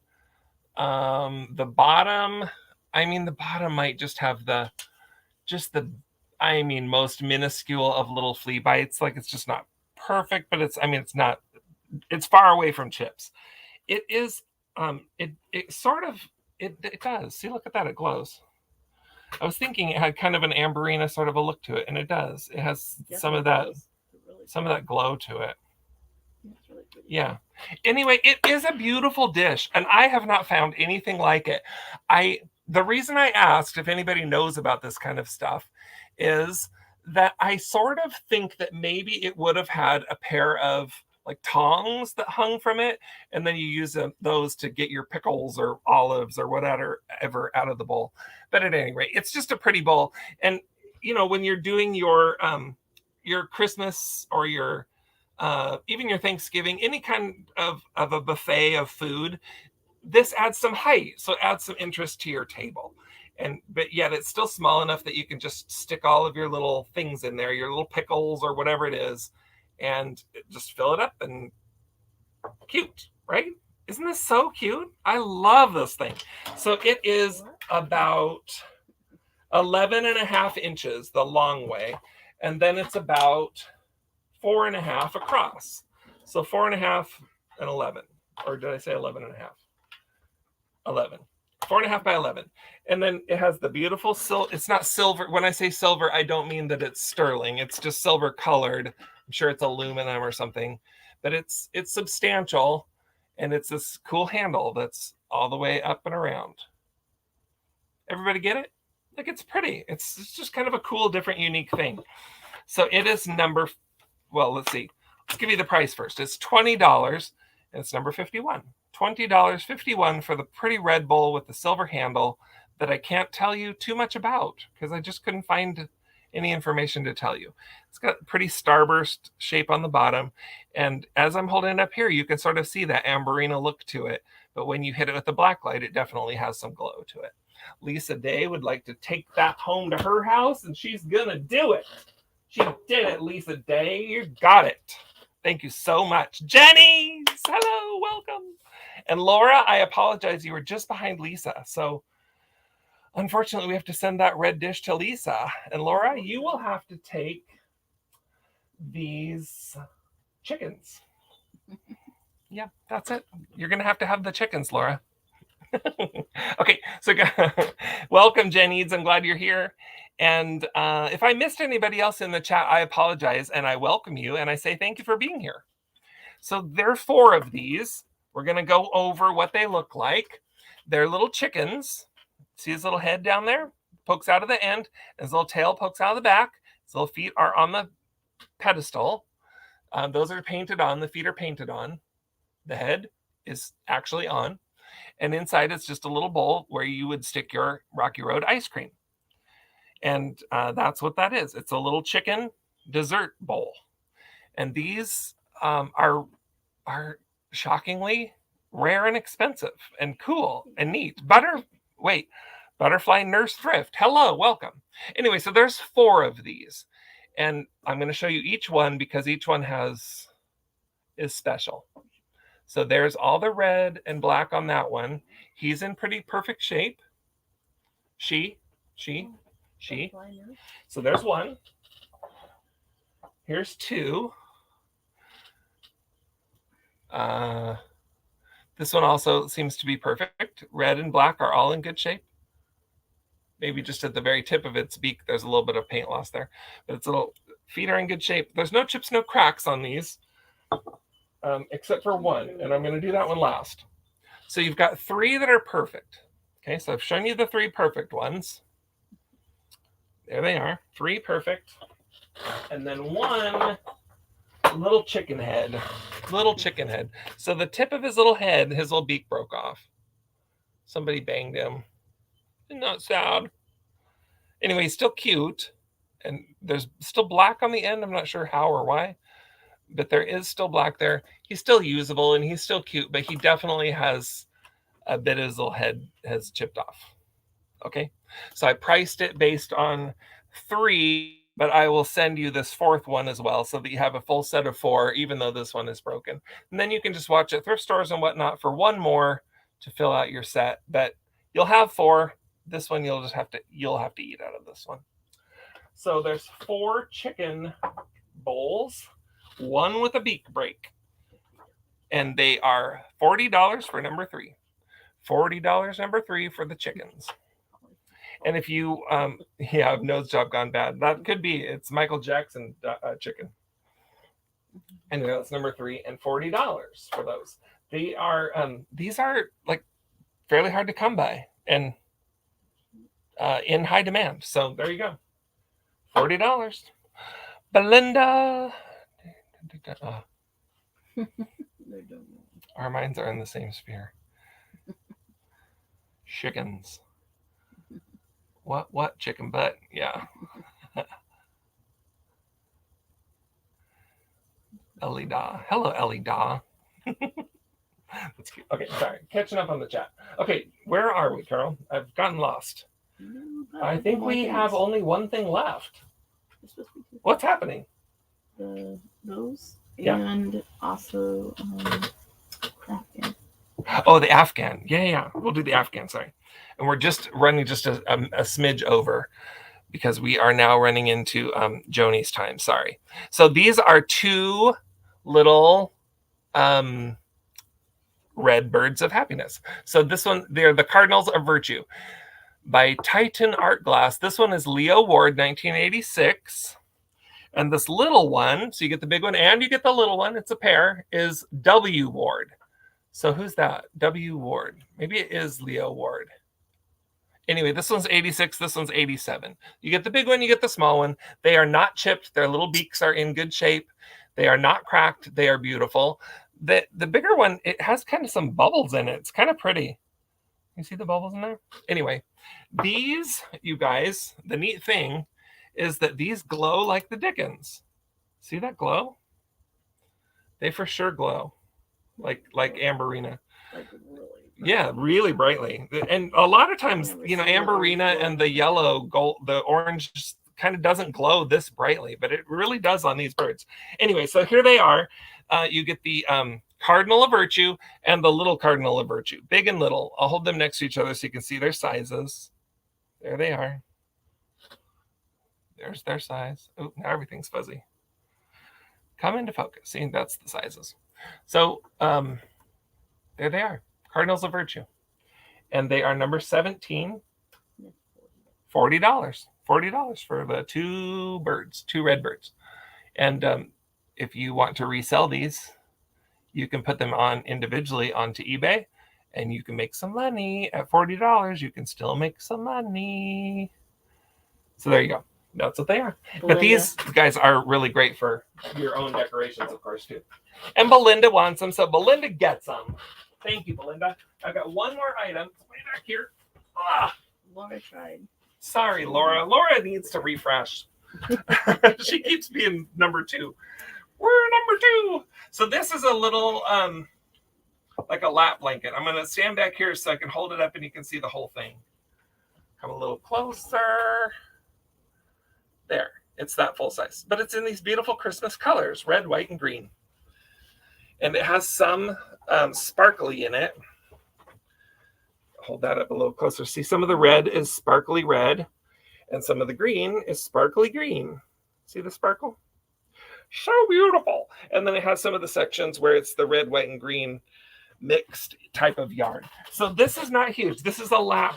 The bottom might just have the most minuscule of little flea bites. Like, it's just not perfect, but it's far away from chips. It is, it does. See, look at that, it glows. I was thinking it had kind of an amberina sort of a look to it, and it does. It has some of that glow to it. Really yeah. Anyway, it is a beautiful dish, and I have not found anything like it. The reason I asked if anybody knows about this kind of stuff is that I sort of think that maybe it would have had a pair of like tongs that hung from it, and then you use those to get your pickles or olives or whatever out of the bowl. But at any rate, it's just a pretty bowl. And when you're doing your Christmas or your even your Thanksgiving, any kind of a buffet of food, this adds some height, so it adds some interest to your table. But yet it's still small enough that you can just stick all of your little things in there, your little pickles or whatever it is, and just fill it up. And cute, right? Isn't this so cute? I love this thing. So it is about 11.5 inches the long way, and then it's about 4.5 across. So 4.5 and 11, or did I say 11.5? 11. 4.5 by 11. And then it has the beautiful silver. It's not silver. When I say silver, I don't mean that it's sterling. It's just silver colored. I'm sure it's aluminum or something, but it's substantial, and it's this cool handle that's all the way up and around. Everybody get it? Like, it's pretty. It's just kind of a cool, different, unique thing. So it is let's see. Let's give you the price first. It's $20, and it's number 51. $20.51 for the pretty red bowl with the silver handle that I can't tell you too much about because I just couldn't find any information to tell you. It's got pretty starburst shape on the bottom, and as I'm holding it up here, you can sort of see that amberina look to it, but when you hit it with the black light, it definitely has some glow to it. Lisa Day would like to take that home to her house, and she's gonna do it. She did it, Lisa Day. You got it. Thank you so much. Jenny, hello, welcome. And Laura, I apologize. You were just behind Lisa. So unfortunately, we have to send that red dish to Lisa. And Laura, you will have to take these chickens. Yeah, that's it. You're going to have the chickens, Laura. Okay, so welcome, Jenny. I'm glad you're here. And if I missed anybody else in the chat, I apologize, and I welcome you, and I say thank you for being here. So there are 4 of these. We're going to go over what they look like. They're little chickens. See his little head down there? Pokes out of the end. His little tail pokes out of the back. His little feet are on the pedestal. Those are painted on. The feet are painted on. The head is actually on. And inside, it's just a little bowl where you would stick your Rocky Road ice cream. And that's what that is. It's a little chicken dessert bowl. And these are shockingly rare and expensive and cool and neat. Butterfly Nurse Thrift. Hello, welcome. Anyway, so there's 4 of these. And I'm going to show you each one because each one is special. So there's all the red and black on that one. He's in pretty perfect shape. She She. Butterfly, no? So there's one. Here's two. This one also seems to be perfect. Red and black are all in good shape. Maybe just at the very tip of its beak, there's a little bit of paint loss there. But its little feet are in good shape. There's no chips, no cracks on these, except for one. And I'm going to do that one last. So you've got three that are perfect. Okay, so I've shown you the three perfect ones. There they are. Three perfect. And then one little chicken head. Little chicken head. So the tip of his little head, his little beak broke off. Somebody banged him. Isn't that sad? Anyway, he's still cute. And there's still black on the end. I'm not sure how or why. But there is still black there. He's still usable and he's still cute. But he definitely has a bit of his little head has chipped off. Okay. So I priced it based on 3. But I will send you this 4th one as well so that you have a full set of 4, even though this one is broken. And then you can just watch at thrift stores and whatnot for one more to fill out your set. But you'll have 4. This one you'll have to eat out of this one. So there's 4 chicken bowls, one with a beak break. And they are $40 for number 3. $40 number 3 for the chickens. And if you, nose job gone bad. That could be, it's Michael Jackson chicken. Anyway, that's number 3 and $40 for those. They are, these are like fairly hard to come by and in high demand. So there you go. $40. Belinda. Our minds are in the same sphere. Chickens. What? Chicken butt? Yeah. Ellie Da. Hello, Ellie Da. That's cute. Okay, sorry. Catching up on the chat. Okay, where are we, Carol? I've gotten lost. I think we have only one thing left. What's happening? Those. Yeah. And also Afghan. Oh, the Afghan. Yeah. We'll do the Afghan, sorry. And we're just running just a smidge over because we are now running into Joni's time. Sorry. So these are 2 little red birds of happiness. So this one, they're the Cardinals of Virtue by Titan Art Glass. This one is Leo Ward, 1986. And this little one, so you get the big one and you get the little one, it's a pair, is W Ward. So who's that? W Ward. Maybe it is Leo Ward. Anyway, this one's 86. This one's 87. You get the big one, you get the small one. They are not chipped. Their little beaks are in good shape. They are not cracked. They are beautiful. The bigger one, it has kind of some bubbles in it. It's kind of pretty. You see the bubbles in there? Anyway, these, you guys, the neat thing is that these glow like the dickens. See that glow? They for sure glow. Like Amberina. Like really. Yeah, really brightly. And a lot of times, Amberina and the yellow, gold, the orange kind of doesn't glow this brightly, but it really does on these birds. Anyway, so here they are. You get the Cardinal of Virtue and the little Cardinal of Virtue, big and little. I'll hold them next to each other so you can see their sizes. There they are. There's their size. Oh, now everything's fuzzy. Come into focus. See, that's the sizes. So there they are. Cardinals of Virtue. And they are number 17. $40. $40 for the 2 birds, 2 red birds. And if you want to resell these, you can put them on individually onto eBay and you can make some money. At $40, you can still make some money. So there you go. That's what they are. Belinda. But these guys are really great for your own decorations, of course, too. And Belinda wants them, so Belinda gets them. Thank you, Belinda. I've got one more item. It's way back here. Laura tried. Sorry, Laura. Laura needs to refresh. She keeps being number 2. We're number 2. So this is a little, like a lap blanket. I'm going to stand back here so I can hold it up and you can see the whole thing. Come a little closer. There. It's that full size. But it's in these beautiful Christmas colors, red, white, and green. And it has some sparkly in it. Hold that up a little closer. See, some of the red is sparkly red. And some of the green is sparkly green. See the sparkle? So beautiful. And then it has some of the sections where it's the red, white, and green mixed type of yarn. So this is not huge. This is a lap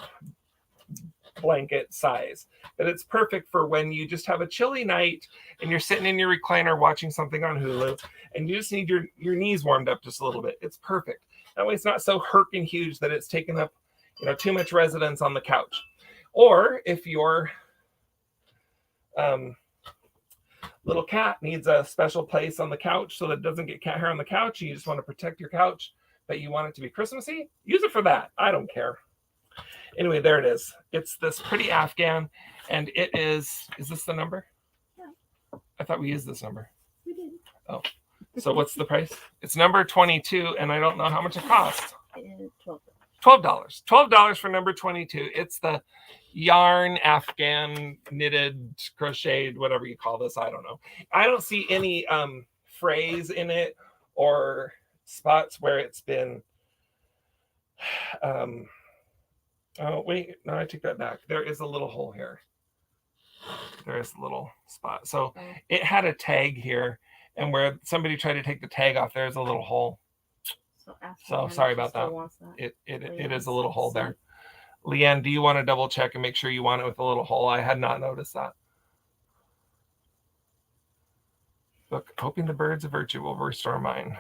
blanket size, but it's perfect for when you just have a chilly night and you're sitting in your recliner watching something on Hulu and you just need your knees warmed up just a little bit. It's perfect. That way it's not so herking huge that it's taking up, too much residence on the couch. Or if your little cat needs a special place on the couch so that it doesn't get cat hair on the couch, you just want to protect your couch, but you want it to be Christmassy, use it for that. I don't care. Anyway, there it is. It's this pretty Afghan, and it is this the number? Yeah. I thought we used this number. We did. Oh, so what's the price? It's number 22, and I don't know how much it costs. $12. $12 for number 22. It's the yarn Afghan knitted, crocheted, whatever you call this. I don't know. I don't see any frays in it or spots where it's been oh, wait, no, I take that back. There is a little hole here. There is a little spot. So it had a tag here, and where somebody tried to take the tag off, there's a little hole. So sorry about that. It is a little hole there. Leanne, do you want to double check and make sure you want it with a little hole? I had not noticed that. Look, hoping the birds of virtue will restore mine.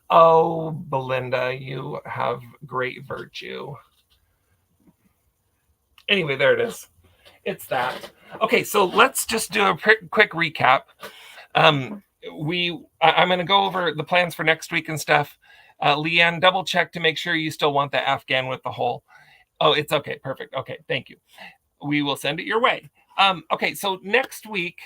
Oh, Belinda, you have great virtue. Anyway, there it is. It's that. Okay, so let's just do a quick recap. I'm going to go over the plans for next week and stuff. Leanne, double check to make sure you still want the Afghan with the hole. Oh, it's okay. Perfect. Okay, thank you. We will send it your way. Okay, so next week,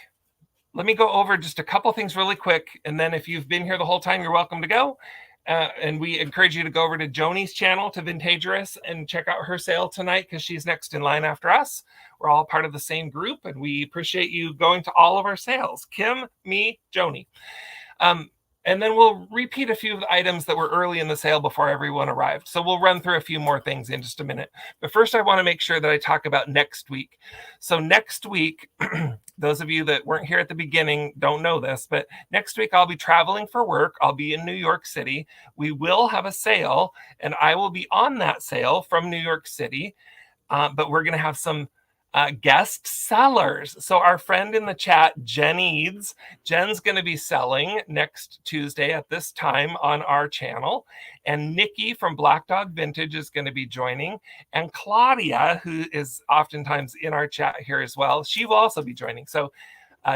let me go over just a couple things really quick. And then if you've been here the whole time, you're welcome to go. And we encourage you to go over to Joni's channel, to Vintagerous, and check out her sale tonight because she's next in line after us. We're all part of the same group, and we appreciate you going to all of our sales. Kim, me, Joni. And then we'll repeat a few of the items that were early in the sale before everyone arrived. So we'll run through a few more things in just a minute. But first, I want to make sure that I talk about next week. So next week, those of you that weren't here at the beginning don't know this, but next week I'll be traveling for work. I'll be in New York City. We will have a sale, and I will be on that sale from New York City. But we're going to have some guest sellers. So our friend in the chat, Jen's going to be selling next Tuesday at this time on our channel. And Nikki from Black Dog Vintage is going to be joining. And Claudia, who is oftentimes in our chat here as well, she will also be joining. So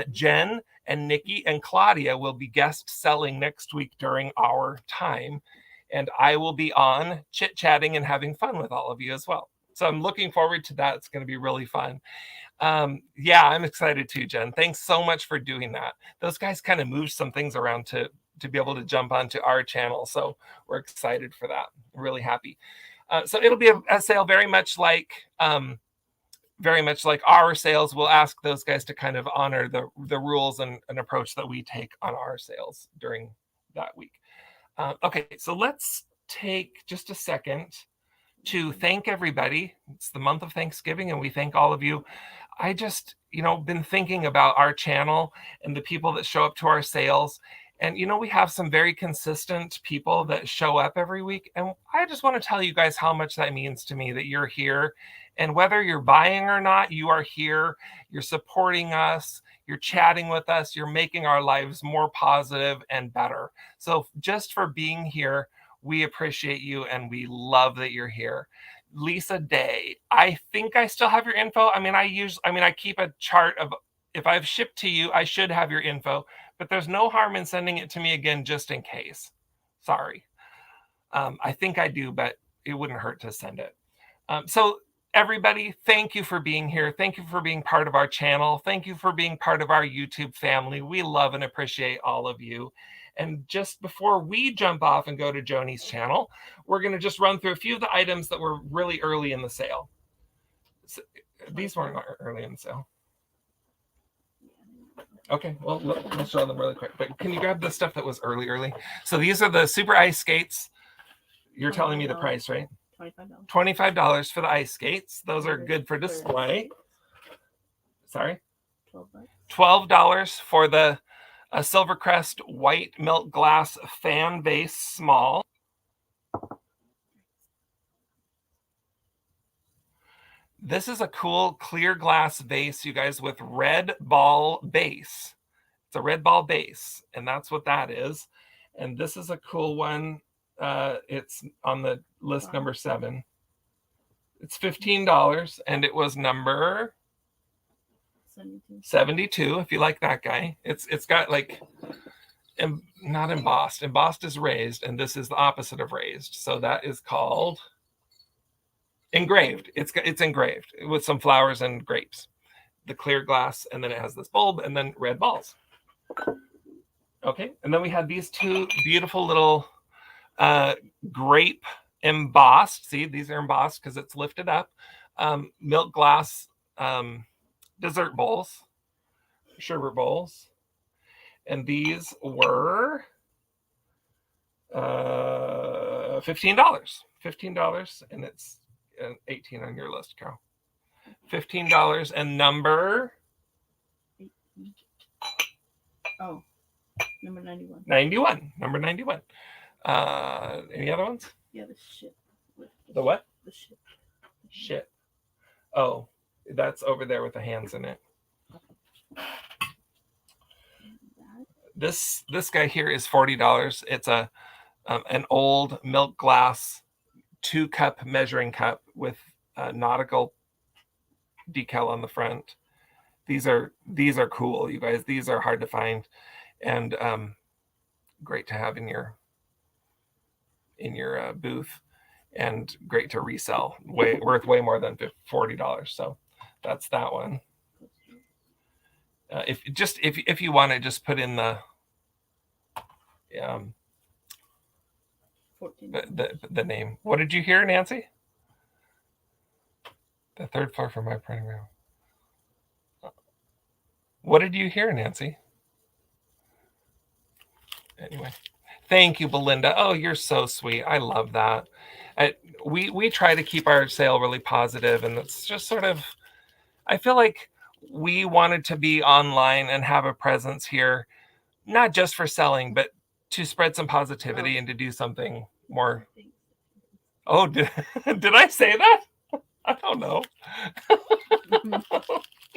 Jen and Nikki and Claudia will be guest selling next week during our time. And I will be on chit-chatting and having fun with all of you as well. So I'm looking forward to that. It's going to be really fun. Yeah, I'm excited too, Jen. Thanks so much for doing that. Those guys kind of moved some things around to be able to jump onto our channel. So we're excited for that. Really happy. So it'll be a sale very much like our sales. We'll ask those guys to kind of honor the rules and approach that we take on our sales during that week. Okay, so let's take just a second to thank everybody. It's the month of Thanksgiving, and we thank all of you. I just, been thinking about our channel and the people that show up to our sales. And, we have some very consistent people that show up every week. And I just want to tell you guys how much that means to me that you're here. And whether you're buying or not, you are here. You're supporting us. You're chatting with us. You're making our lives more positive and better. So just for being here, we appreciate you, and we love that you're here. Lisa Day, I think I still have your info. I keep a chart of if I've shipped to you, I should have your info, but there's no harm in sending it to me again just in case. Sorry. I think I do, but it wouldn't hurt to send it. So everybody, thank you for being here. Thank you for being part of our channel. Thank you for being part of our YouTube family. We love and appreciate all of you. And just before we jump off and go to Joni's channel, we're going to just run through a few of the items that were really early in the sale. So, these weren't early in the sale. Okay, well, let's show them really quick. But can you grab the stuff that was early? So these are the super ice skates. You're telling me the price, right? $25. $25 for the ice skates. Those are good for display. Sorry? $12. $12 for the Silver Crest white milk glass fan vase small. This is a cool clear glass vase, you guys, with red ball base. It's a red ball base, and that's what that is. And this is a cool one. It's on the list number 7. It's $15, and it was number 72. If you like that guy, it's got like not embossed. Embossed is raised, and this is the opposite of raised. So that is called engraved. It's engraved with some flowers and grapes. The clear glass, and then it has this bulb, and then red balls. Okay, and then we had these 2 beautiful little grape embossed. See, these are embossed because it's lifted up. Milk glass dessert bowls, sherbet bowls, and these were $15. $15, and it's 18 on your list, Carol. $15 and number 18. Oh, number 91. 91. Number 91. Any other ones? Yeah, the ship. The what? The ship. Ship. Oh, that's over there with the hands in it. This guy here is $40. It's an old milk glass 2-cup measuring cup with nautical decal on the front. These are cool, you guys. These are hard to find, and great to have in your booth, and great to resell. Worth way more than $40. So that's that one. If you want to just put in the name. What did you hear, Nancy? The 3rd floor for my printing room. What did you hear, Nancy? Anyway, thank you, Belinda. Oh, you're so sweet. I love that. We try to keep our sale really positive, and it's just sort of, I feel like we wanted to be online and have a presence here, not just for selling, but to spread some positivity and to do something more. Oh, did I say that? I don't know.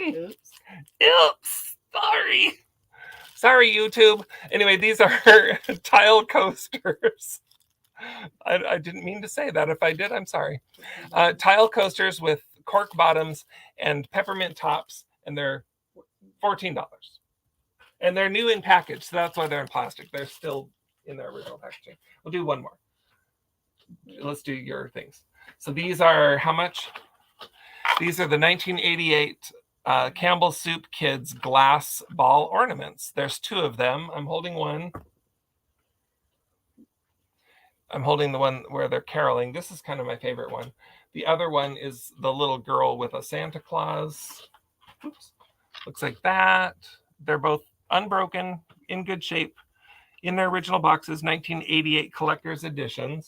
Oops. Sorry, YouTube. Anyway, these are tile coasters. I didn't mean to say that. If I did, I'm sorry. Tile coasters with cork bottoms and peppermint tops, and they're $14. And they're new in package, so that's why they're in plastic. They're still in their original packaging. We'll do one more. Let's do your things. So these are how much? These are the 1988 Campbell Soup Kids glass ball ornaments. There's 2 of them. I'm holding one. I'm holding the one where they're caroling. This is kind of my favorite one. The other one is the little girl with a Santa Claus. Oops. Looks like that. They're both unbroken, in good shape, in their original boxes, 1988 collector's editions.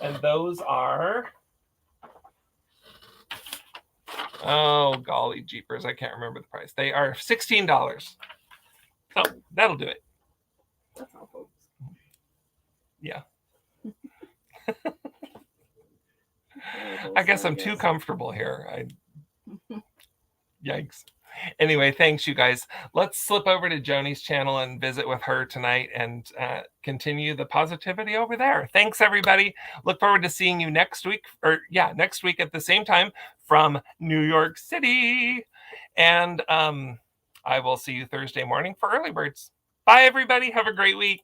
And those are, oh, golly jeepers, I can't remember the price. They are $16. So that'll do it. That's all, folks. Yeah. I guess I'm too comfortable here. Yikes. Anyway, thanks, you guys. Let's slip over to Joni's channel and visit with her tonight and continue the positivity over there. Thanks, everybody. Look forward to seeing you next week, next week at the same time from New York City. And I will see you Thursday morning for Early Birds. Bye, everybody. Have a great week.